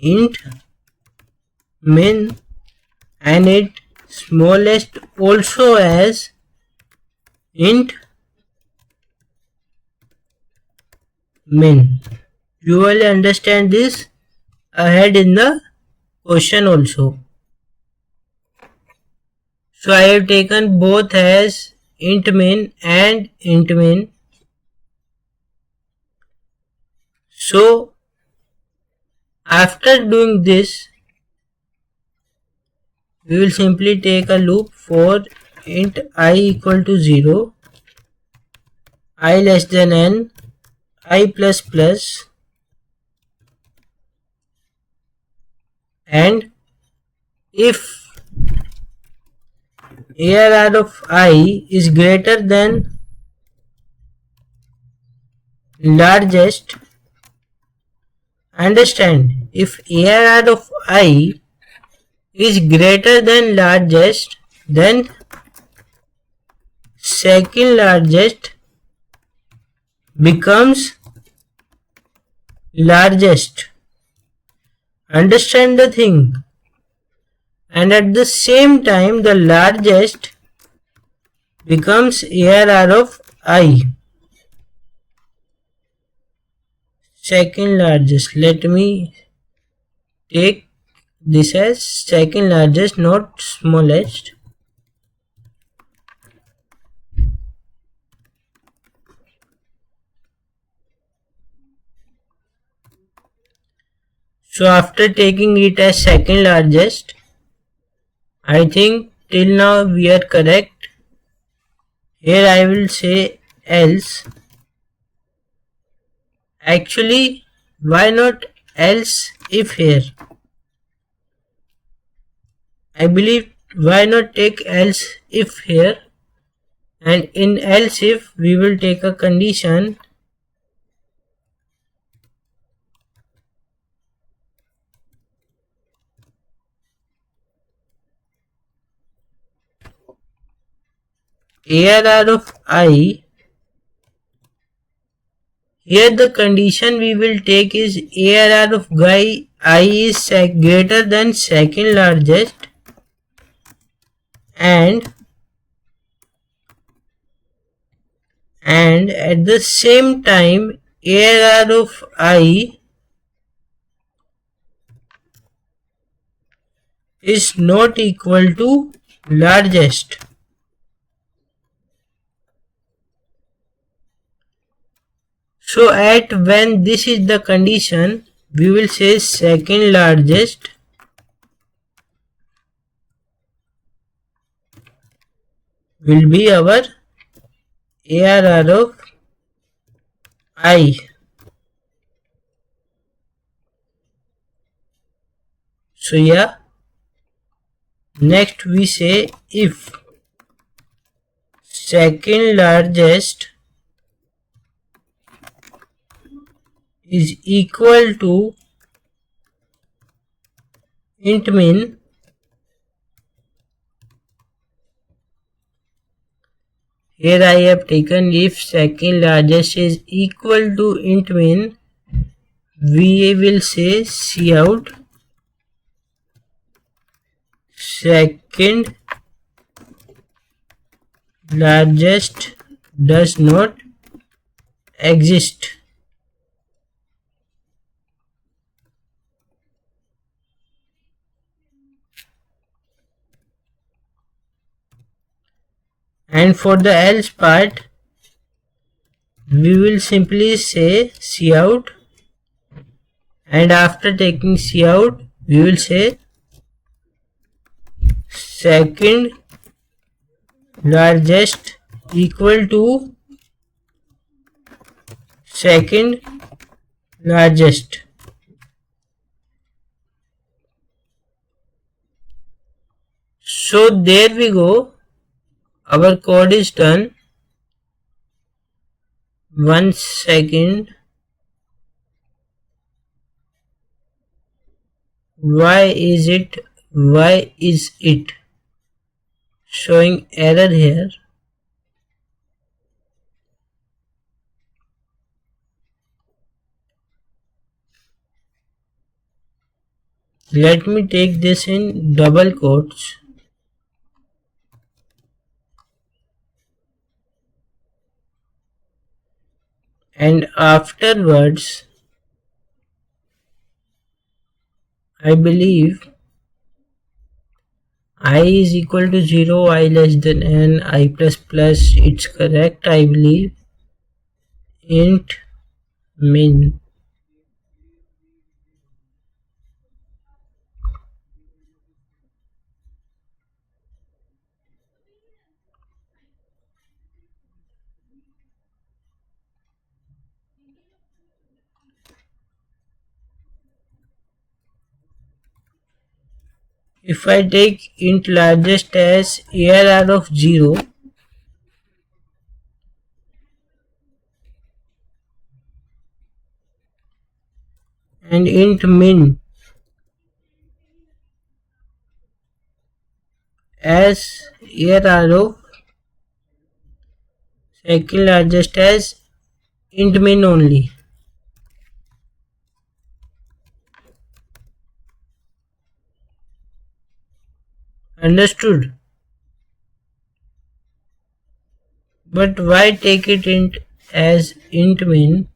int min and int smallest also as int min. You will understand this ahead in the question also. So I have taken both as int min and int min. So after doing this, we will simply take a loop for int I equal to 0, I less than n, I plus plus, and if ARR of I is greater than largest, understand, if ARR of I is greater than largest, then second largest becomes largest. Understand the thing. And at the same time, the largest becomes ARR of I. Second largest. Let me take this as second largest, not smallest. So after taking it as second largest, I think till now we are correct. Here I will say else. Actually, why not else if here? I believe why not take else if here, and in else if we will take a condition ARR of I. Here the condition we will take is ARR of I is greater than second largest, and at the same time ARR of I is not equal to largest. So at when this is the condition, we will say second largest will be our ARR of I. So yeah, next we say if second largest is equal to int min, here I have taken if second largest is equal to int min, we will say Cout second largest does not exist. And for the else part, we will simply say Cout, and after taking Cout, we will say second largest equal to second largest. So there we go. Our code is done. 1 second. Why is it showing error here? Let me take this in double quotes. And afterwards, I believe I is equal to 0, I less than n, I plus plus, it's correct, I believe. Int min. If I take int largest as ARR of 0, and int min as ARR of second largest as int min only. Understood? But why take it int as int min?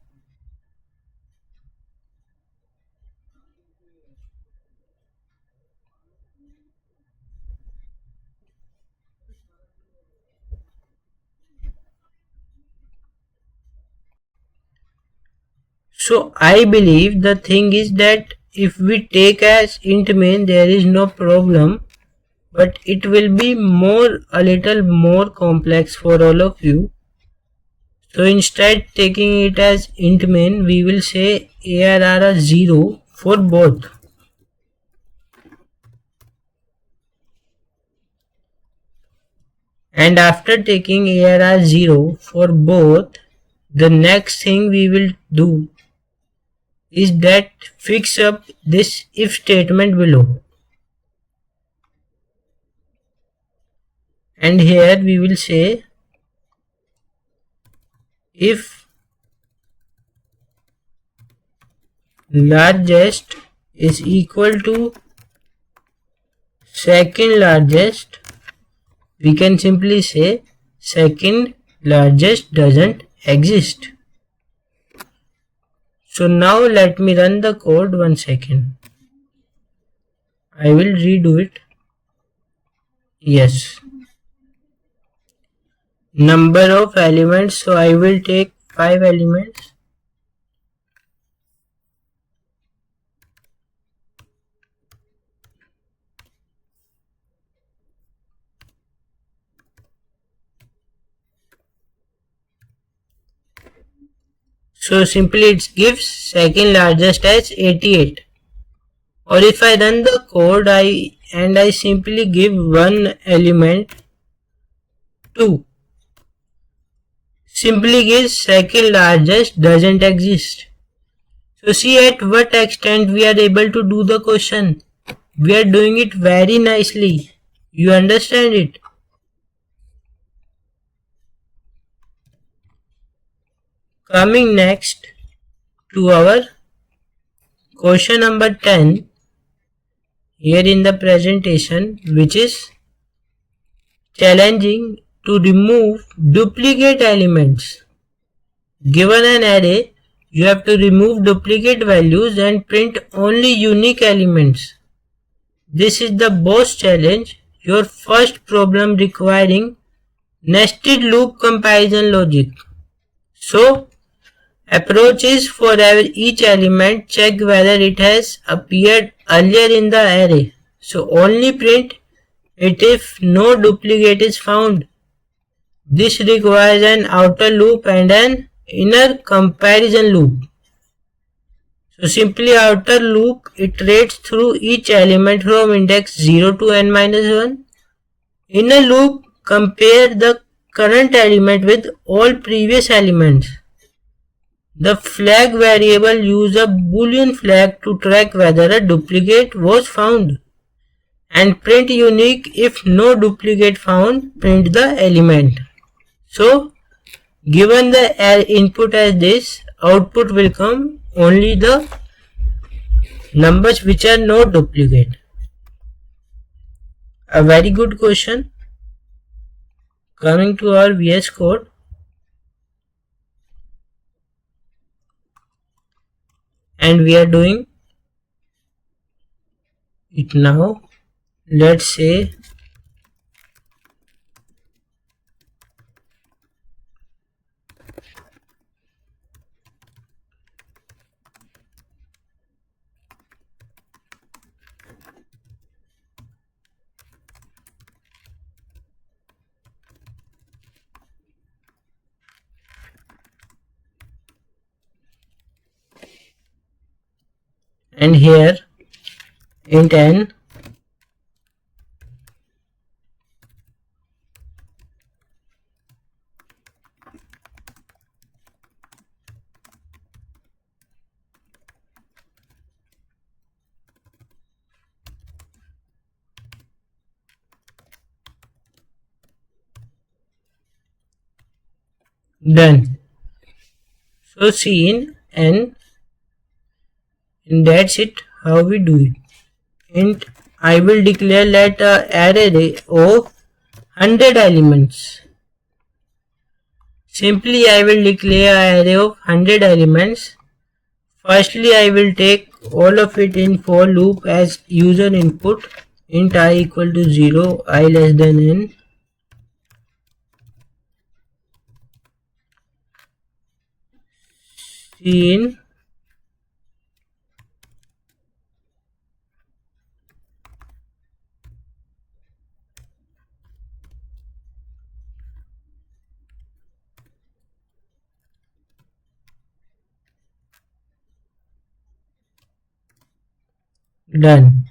So I believe the thing is that if we take as int min, there is no problem, but it will be a little more complex for all of you. So instead taking it as int min, we will say ARR 0 for both. And after taking ARR 0 for both, the next thing we will do is that fix up this if statement below. And here we will say if largest is equal to second largest, we can simply say second largest doesn't exist. So now let me run the code 1 second. I will redo it. Yes. Number of elements, so I will take 5 elements. So simply it gives second largest as 88. Or if I run the code and I simply give one element 2, simply gives second largest doesn't exist. So see at what extent we are able to do the question. We are doing it very nicely. You understand it? Coming next to our question number 10 here in the presentation, which is challenging to remove duplicate elements. Given an array, you have to remove duplicate values and print only unique elements. This is the boss challenge, your first problem requiring nested loop comparison logic. So, approach is for each element, check whether it has appeared earlier in the array. So, only print it if no duplicate is found. This requires an outer loop and an inner comparison loop. So simply outer loop iterates through each element from index 0 to n minus 1. Inner loop compare the current element with all previous elements. The flag variable use a boolean flag to track whether a duplicate was found. And print unique if no duplicate found, print the element. So given the input as this, output will come only the numbers which are no duplicate. A very good question. Coming to our VS Code. And we are doing it now. Let's say and here int n done. So see in n, and that's it how we do it. Int I will declare let a array of 100 elements. Simply I will declare an array of 100 elements. Firstly I will take all of it in for loop as user input. Int I equal to 0, I less than n. In done.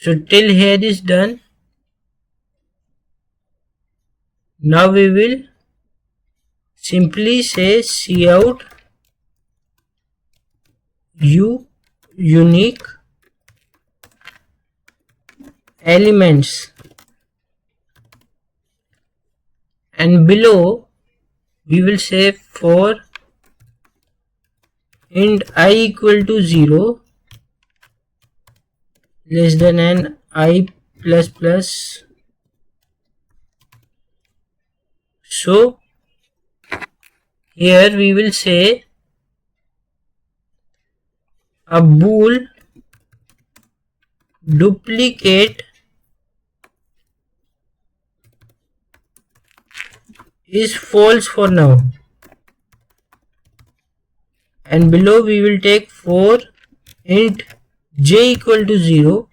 So till here is done. Now we will simply say cout unique elements, and below we will say for int I equal to 0 less than n I plus plus. So here we will say a bool duplicate is false for now, and below we will take for int j equal to 0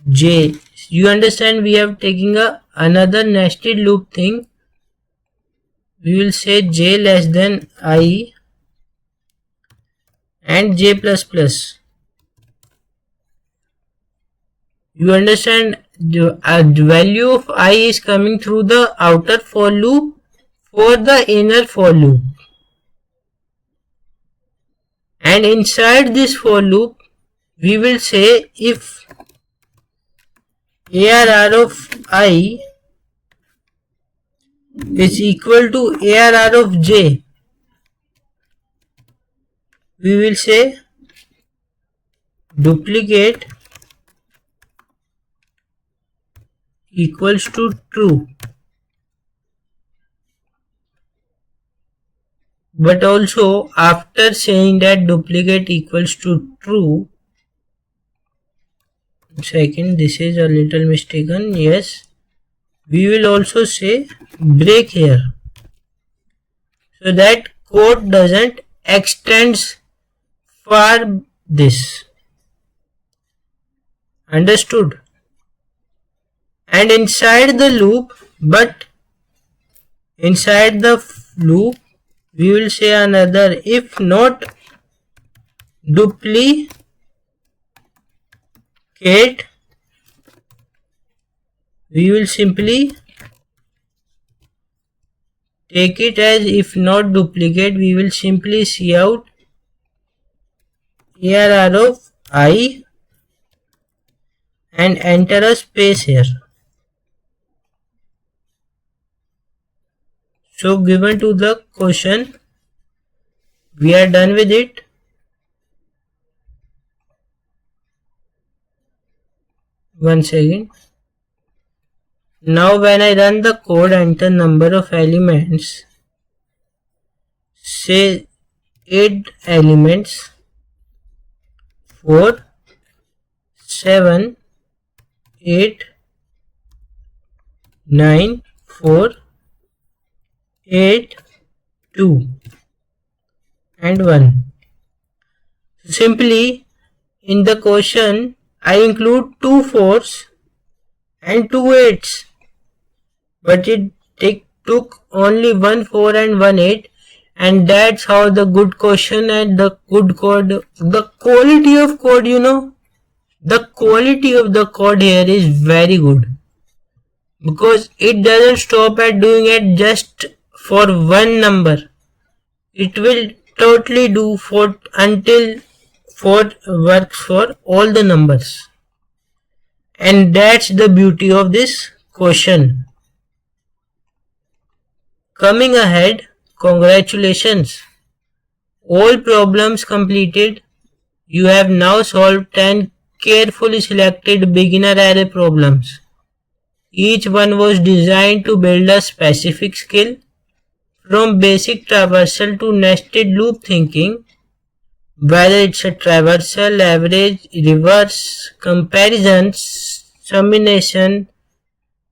j. You understand, we have taken another nested loop thing. We will say j less than I and j plus plus. You understand, the value of I is coming through the outer for loop for the inner for loop, and inside this for loop we will say if ARR of I is equal to ARR of j, we will say duplicate equals to true. But also after saying that duplicate equals to true, second, this is a little mistaken. Yes, we will also say break here, so that code doesn't extends for this. Understood? And inside the loop, but inside the loop, we will say another if not duplicate, we will simply take it as if not duplicate, we will simply see out ARR of I and enter a space here. So given to the question, we are done with it. One second. Now when I run the code, enter number of elements, say 8 elements, 4, 7, 8, 9, 4, 8, 2 and 1. Simply in the question I include 2 4s and 2 8s, but it took only 1 4 and 1 8, and that's how the good question and the good code, the quality of code, the quality of the code here is very good, because it doesn't stop at doing it just for one number. It will totally do for until works for all the numbers, and that's the beauty of this question. Coming ahead, congratulations, all problems completed. You have now solved 10 carefully selected beginner array problems. Each one was designed to build a specific skill, from basic traversal to nested loop thinking. Whether it's a traversal, average, reverse, comparisons, summation,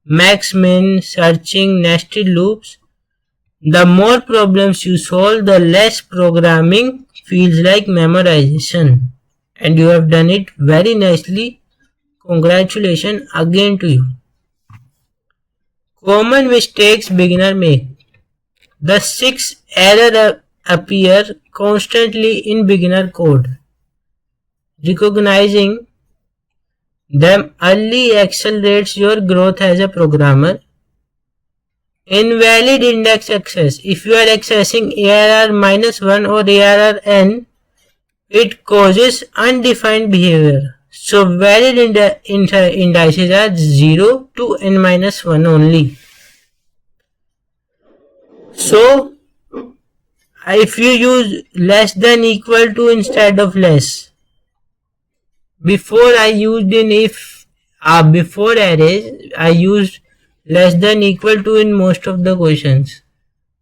max min, searching, nested loops, the more problems you solve, the less programming feels like memorization. And you have done it very nicely. Congratulations again to you. Common mistakes beginner make. The 6 errors appear constantly in beginner code. Recognizing them early accelerates your growth as a programmer. Invalid index access. If you are accessing ARR -1 or ARR n, it causes undefined behavior. So valid indices are 0 to n-1 only. So if you use less than equal to instead of less, before I used in before arrays I used less than equal to in most of the questions,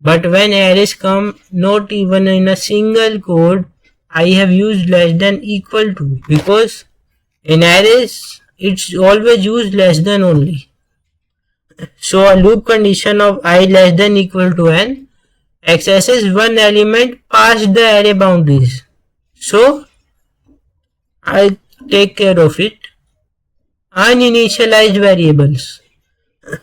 but when arrays come not even in a single code, I have used less than equal to, because in arrays it's always used less than only. So a loop condition of I less than equal to n accesses one element past the array boundaries. So I take care of it. Uninitialized variables.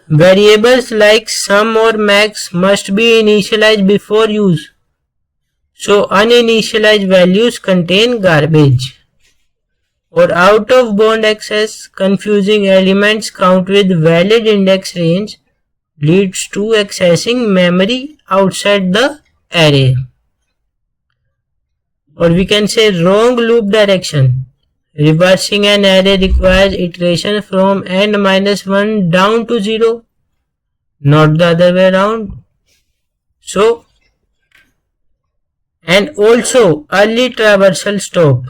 Variables like sum or max must be initialized before use. So uninitialized values contain garbage. Or out of bound access, confusing elements count with valid index range leads to accessing memory outside the array. Or we can say wrong loop direction. Reversing an array requires iteration from n-1 down to 0, not the other way around. So And also early traversal stop.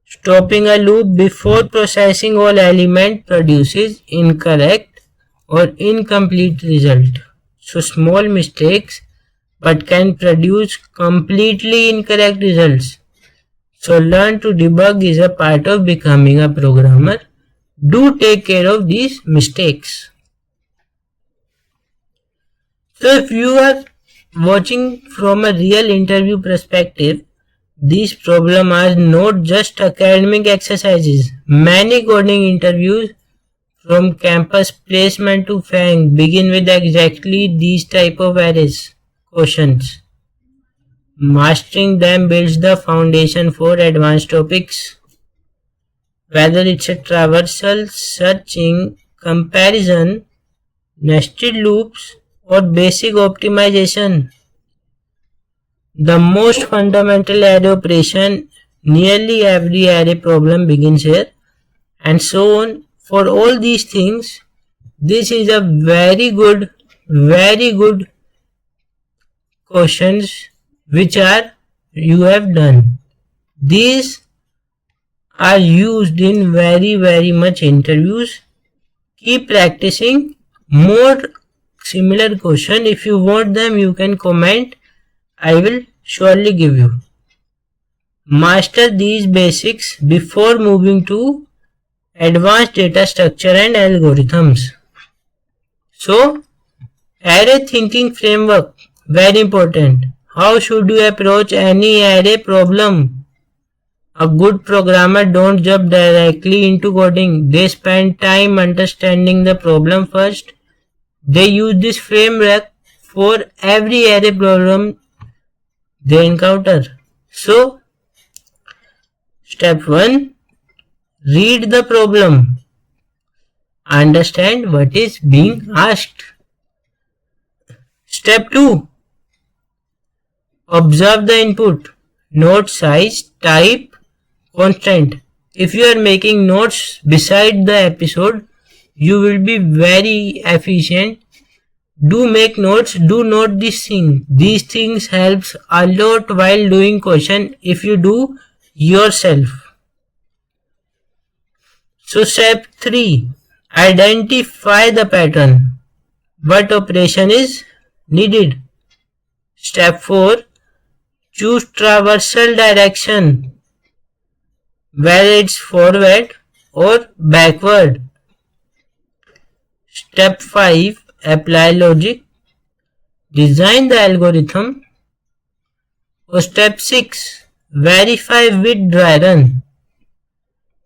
Stopping a loop before processing all element produces incorrect or incomplete result. So small mistakes but can produce completely incorrect results. So learn to debug is a part of becoming a programmer. Do take care of these mistakes. So if you are watching from a real interview perspective, these problems are not just academic exercises. Many coding interviews from campus placement to FANG begin with exactly these type of arrays questions. Mastering them builds the foundation for advanced topics. Whether it's a traversal, searching, comparison, nested loops, or basic optimization. The most fundamental array operation, nearly every array problem begins here, and so on. For all these things, this is a very good questions which are you have done. These are used in very much interviews. Keep practicing more similar question. If you want them, you can comment. I will surely give you. Master these basics before moving to advanced data structure and algorithms. So, array thinking framework, very important. How should you approach any array problem? A good programmer don't jump directly into coding. They spend time understanding the problem first. They use this framework for every array problem they encounter. So, step 1, read the problem. Understand what is being asked. Step 2, observe the input. Note size, type, constraint. If you are making notes beside the episode, you will be very efficient. Do make notes, do note this thing. These things helps a lot while doing question if you do yourself. So step 3, identify the pattern. What operation is needed? Step 4, choose traversal direction, whether it's forward or backward. Step 5, apply logic, design the algorithm. Or step 6, verify with dry run,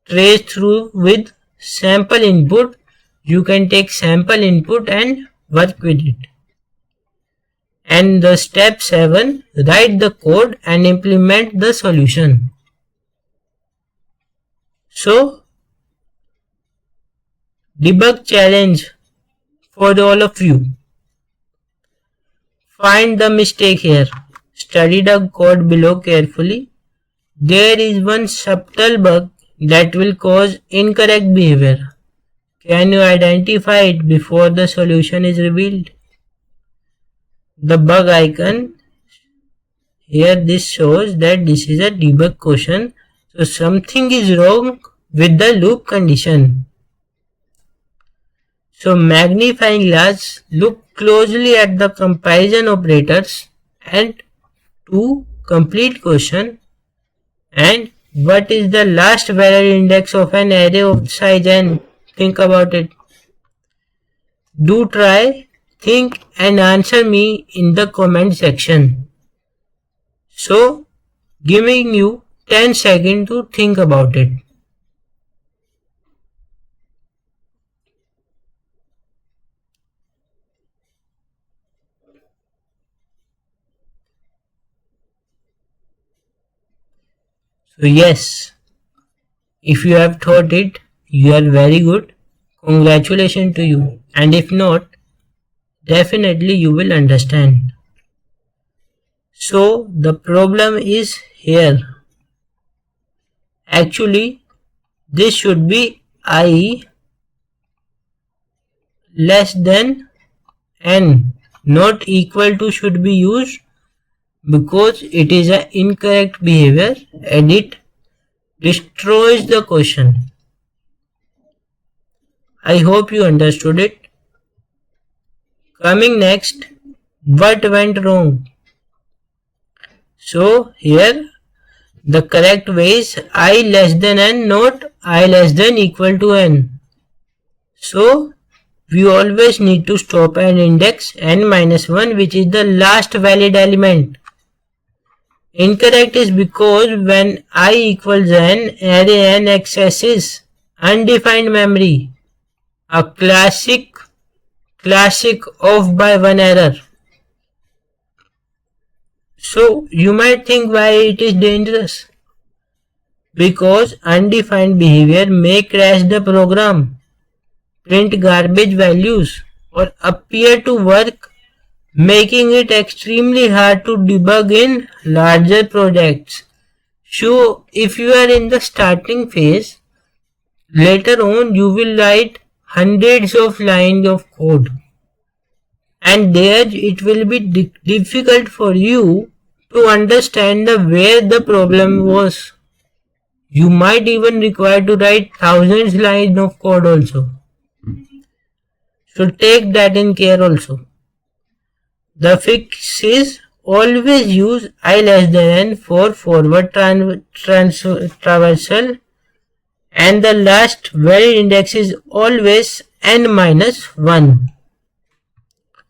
trace through with sample input. You can take sample input and work with it. And the step 7, write the code and implement the solution. So, debug challenge for all of you. Find the mistake here. Study the code below carefully. There is one subtle bug that will cause incorrect behavior. Can you identify it before the solution is revealed? The bug icon here, this shows that this is a debug question. So something is wrong with the loop condition. So magnifying glass, look closely at the comparison operators and to complete question. And what is the last value index of an array of size n? Think about it. Do try, think and answer me in the comment section. So, giving you 10 seconds to think about it. So yes, if you have thought it, you are very good. Congratulations to you. And if not, definitely you will understand. So the problem is here. Actually, this should be I less than n, not equal to should be used, because it is an incorrect behavior and it destroys the question. I hope you understood it. Coming next, what went wrong? So here the correct way is I less than n, not I less than equal to n. So we always need to stop at index n minus 1, which is the last valid element. Incorrect is because when I equals n, array n accesses undefined memory. A classic off by one error. So you might think why it is dangerous. Because undefined behavior may crash the program, print garbage values, or appear to work, making it extremely hard to debug in larger projects. So if you are in the starting phase, later on you will write hundreds of lines of code, and there it will be difficult for you to understand where the problem was. You might even require to write thousands lines of code also. So take that in care also. The fix is always use I less than n for forward traversal, and the last valid index is always n minus 1.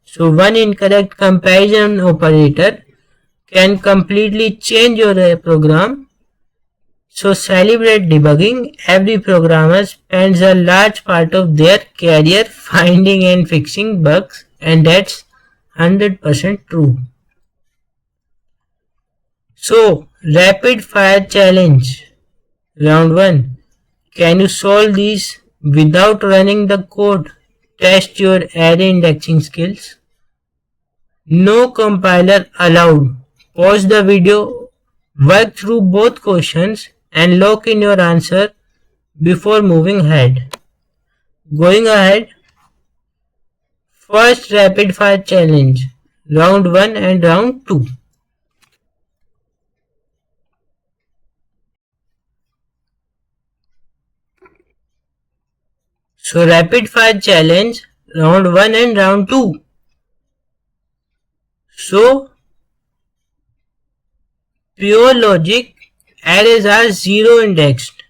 So one incorrect comparison operator can completely change your program. So celebrate debugging. Every programmer spends a large part of their career finding and fixing bugs, and that's 100% true. So rapid fire challenge. Round 1. Can you solve these without running the code? Test your array indexing skills. No compiler allowed. Pause the video, work through both questions and lock in your answer before moving ahead. Going ahead, first rapid fire challenge, round 1 and round 2. So rapid fire challenge, round 1 and round 2. So pure logic, arrays are 0 indexed.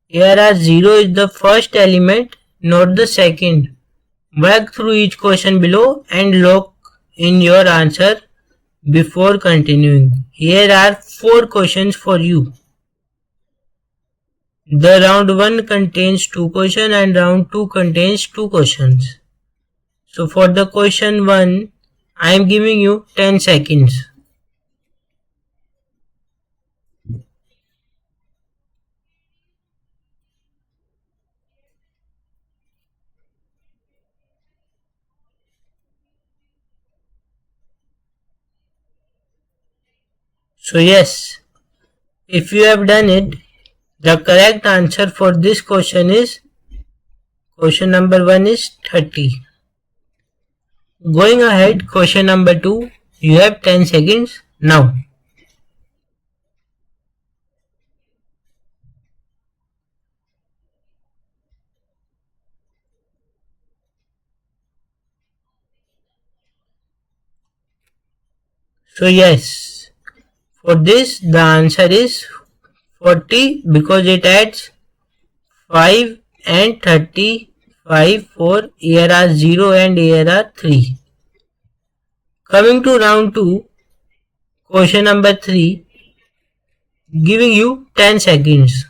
Here are 0 is the first element, not the second. Work through each question below and lock in your answer before continuing. Here are 4 questions for you. The round 1 contains 2 questions and round 2 contains 2 questions. So for the question 1, I am giving you 10 seconds. So yes, if you have done it, the correct answer for this question is, question number 1 is 30. Going ahead, question number 2, you have 10 seconds now. So yes, for this the answer is 40 because it adds 5 and 35 for ARR 0 and ARR 3. Coming to round 2, question number 3, giving you 10 seconds.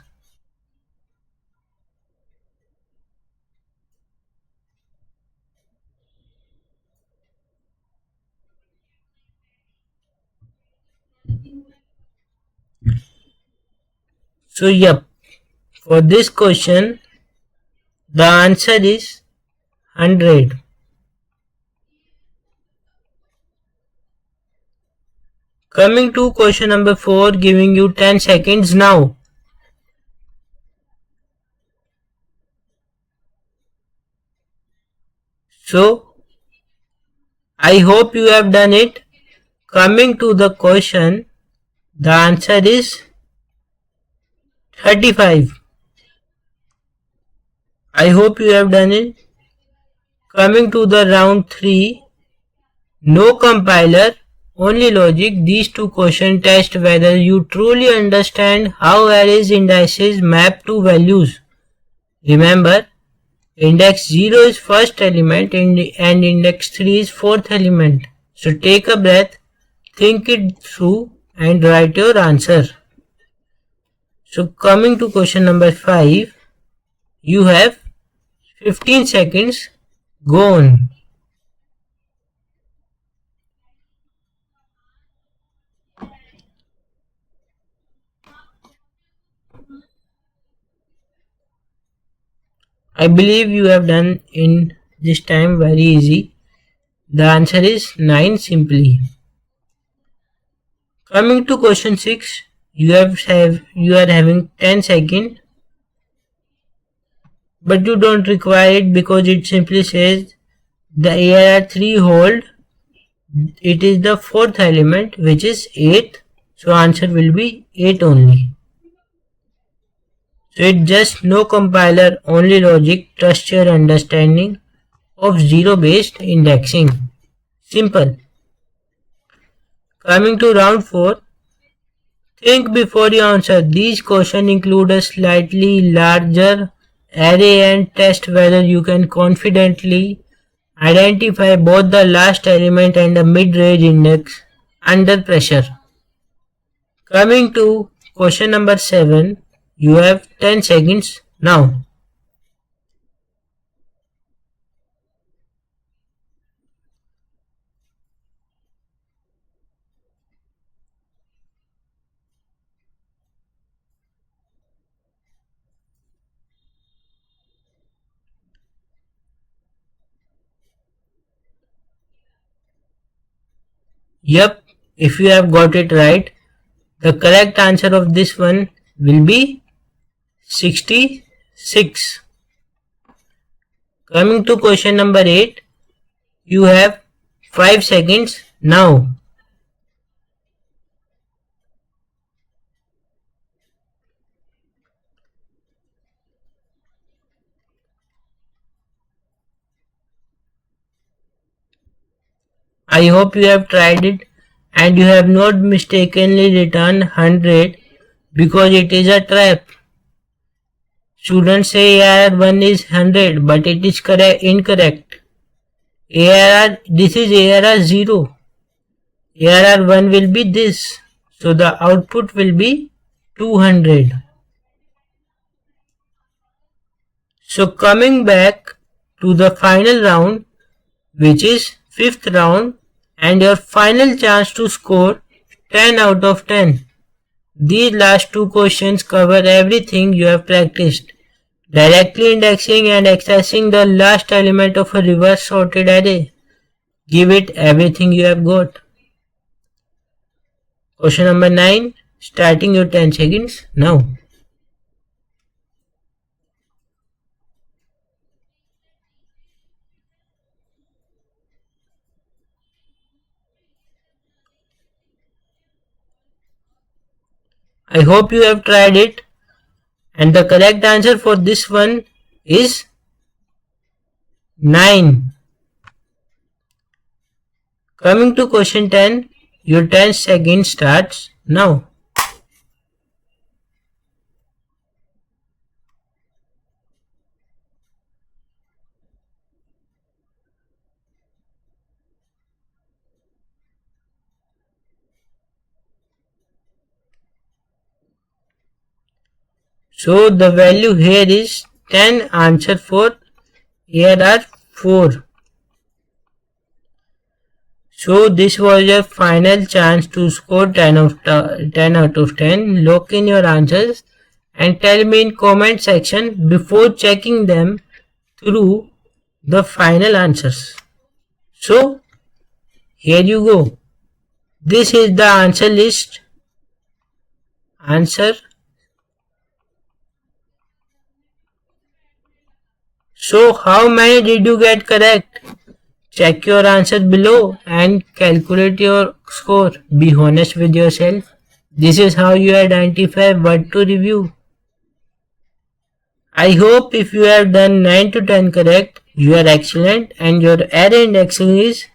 So yep, for this question the answer is 100. Coming to question number 4, giving you 10 seconds now. So I hope you have done it. coming to the question, the answer is 35. I hope you have done it. Coming to the round 3, no compiler, only logic. These two questions test whether you truly understand how arrays indices map to values. Remember, index 0 is first element and index 3 is fourth element. So take a breath, think it through and write your answer. So coming to question number 5, you have 15 seconds. Go on. I believe you have done in this time very easy. The answer is 9 simply. Coming to question 6, you are having 10 seconds, but you don't require it because it simply says the ARR3 hold. It is the fourth element, which is 8. So answer will be 8 only. So it's just no compiler, only logic. Trust your understanding of zero based indexing. Simple. Coming to round 4, think before you answer. These questions include a slightly larger array and test whether you can confidently identify both the last element and the mid-range index under pressure. Coming to question number 7, you have 10 seconds now. Yep, if you have got it right, the correct answer of this one will be 66. Coming to question number 8, you have 5 seconds now. I hope you have tried it and you have not mistakenly written 100 because it is a trap. Students say ARR1 is 100 but it is incorrect. This is ARR0. ARR1 will be this. So the output will be 200. So coming back to the final round, which is 5th round, and your final chance to score 10 out of 10. These last two questions cover everything you have practiced. Directly indexing and accessing the last element of a reverse sorted array. Give it everything you have got. Question number 9, starting your 10 seconds now. I hope you have tried it and the correct answer for this one is 9. Coming to question 10, your 10 seconds starts now. So the value here is 10, answer for ARR4. So this was your final chance to score 10 out of 10. Lock in your answers and tell me in comment section before checking them through the final answers. So here you go. This is the answer list. So how many did you get correct? Check your answer below and calculate your score. Be honest with yourself. This is how you identify what to review. I hope if you have done 9 to 10 correct, you are excellent and your array indexing is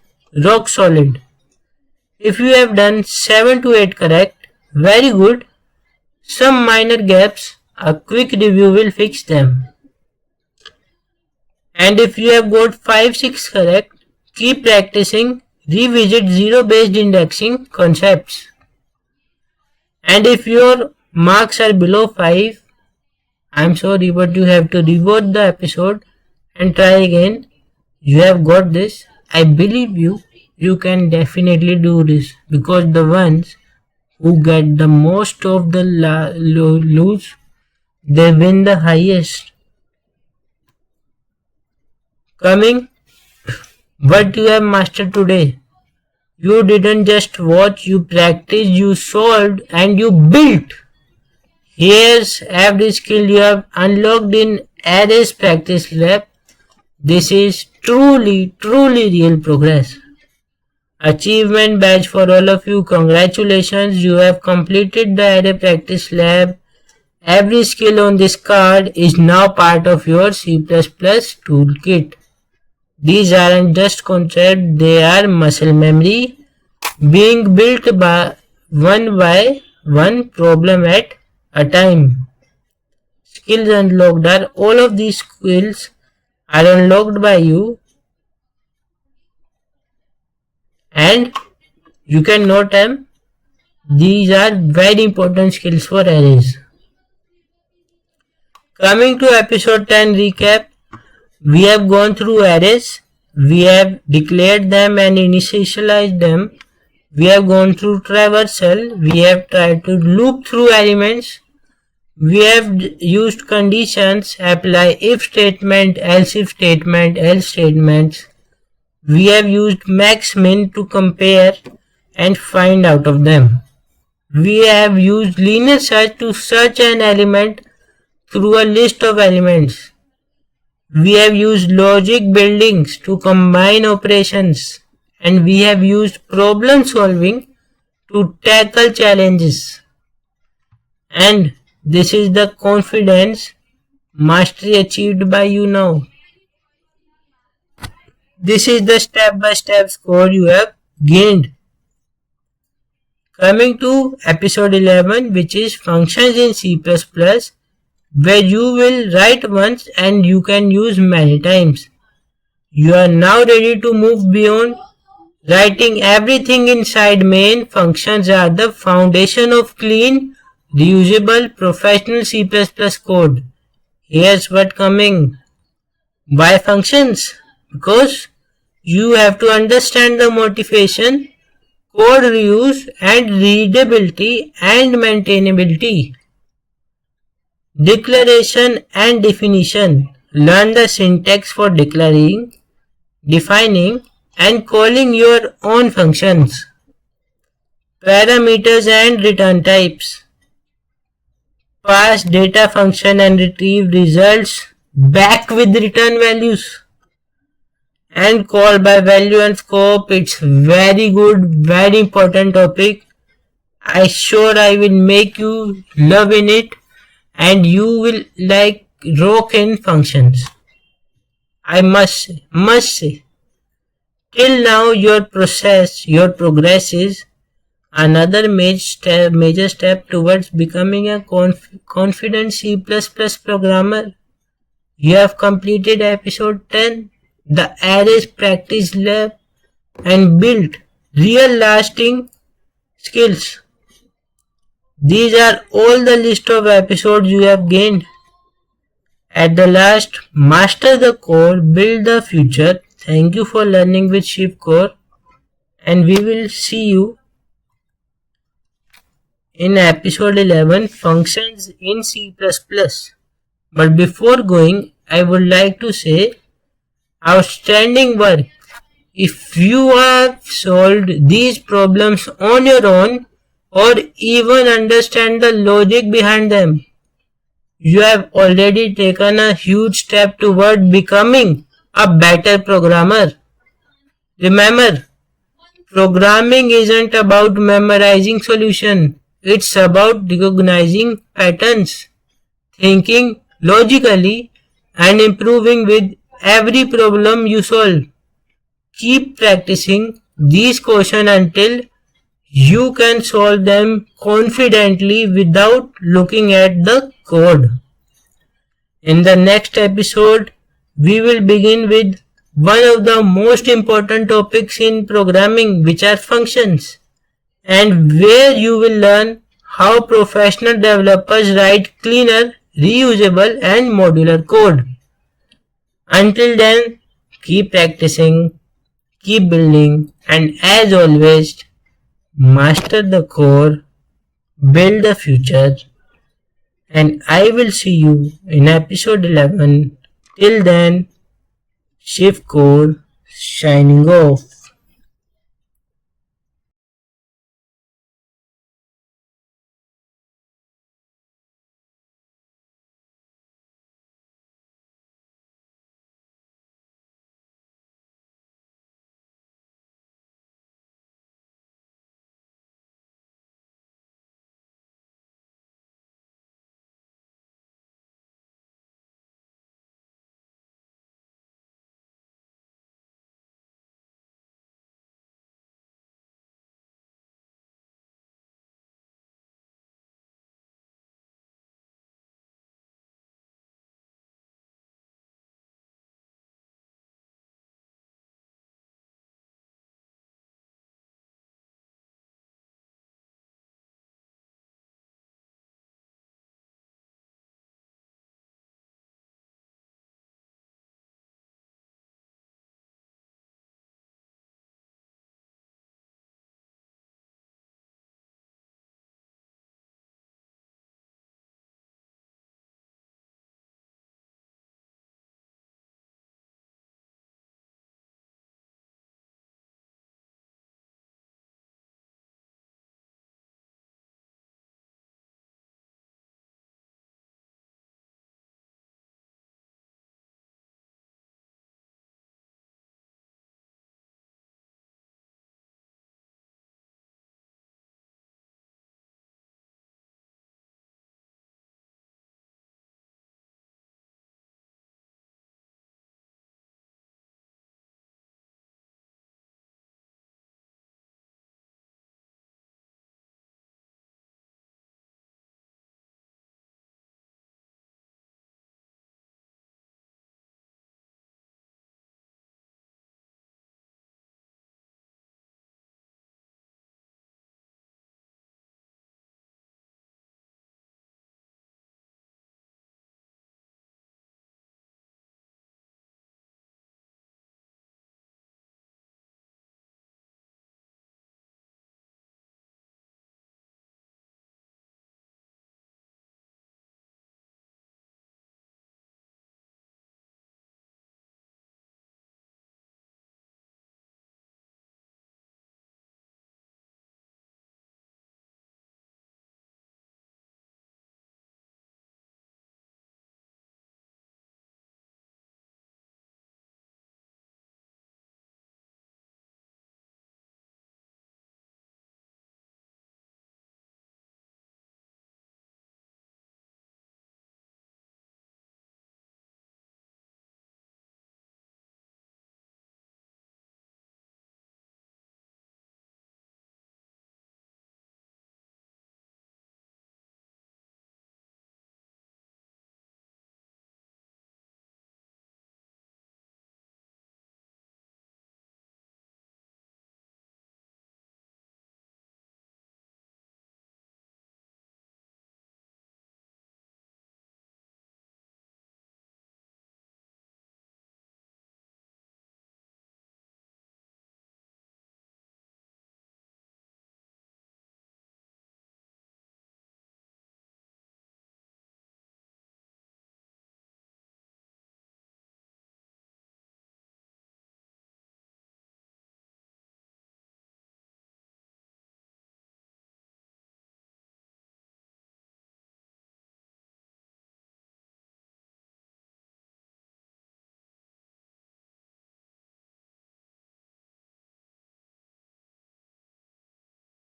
rock solid. If you have done 7 to 8 correct, very good. Some minor gaps, a quick review will fix them. And if you have got 5-6 correct, keep practicing, revisit zero-based indexing concepts. And if your marks are below 5, I'm sorry, but you have to rewatch the episode and try again. You have got this. I believe you. You can definitely do this because the ones who get the most of the lose, they win the highest. Coming, what you have mastered today? You didn't just watch, you practiced, you solved, and you built. Here's every skill you have unlocked in Arrays Practice Lab. This is truly real progress. Achievement badge for all of you. Congratulations, you have completed the Array Practice Lab. Every skill on this card is now part of your C++ toolkit. These aren't just concepts, they are muscle memory being built by one problem at a time. Skills unlocked are all of these skills are unlocked by you and you can note them. These are very important skills for arrays. Coming to episode 10 recap, we have gone through arrays, we have declared them and initialized them, we have gone through traversal, we have tried to loop through elements, we have used conditions, apply if statement, else if statement, else statements, we have used max min to compare and find out of them. We have used linear search to search an element through a list of elements. We have used logic buildings to combine operations and we have used problem solving to tackle challenges. And this is the confidence mastery achieved by you now. This is the step-by-step score you have gained. Coming to episode 11, which is functions in C++, where you will write once and you can use many times. You are now ready to move beyond writing everything inside main. Functions are the foundation of clean, reusable, professional C++ code. Here's what coming. Why functions? Because you have to understand the motivation, code reuse and readability and maintainability. Declaration and definition. Learn the syntax for declaring, defining and calling your own functions. Parameters and return types. Pass data function and retrieve results back with return values. And call by value and scope. It's very good, very important topic. I sure I will make you love in it and you will like rock in functions. I must say. Till now your progress is another major step towards becoming a confident C++ programmer. You have completed episode 10, the Arrays Practice Lab, and built real lasting skills. These are all the list of episodes you have gained. At the last, master the code, build the future. Thank you for learning with ShipCore, and we will see you in episode 11, functions in C++. But before going, I would like to say, outstanding work. If you have solved these problems on your own or even understand the logic behind them, you have already taken a huge step toward becoming a better programmer. Remember, programming isn't about memorizing solution. It's about recognizing patterns, thinking logically, and improving with every problem you solve. Keep practicing these questions until you can solve them confidently without looking at the code. In the next episode, we will begin with one of the most important topics in programming, which are functions, and where you will learn how professional developers write cleaner, reusable, and modular code. Until then, keep practicing, keep building, and as always, master the core, build the future, and I will see you in episode 11. Till then, Shift Code signing off.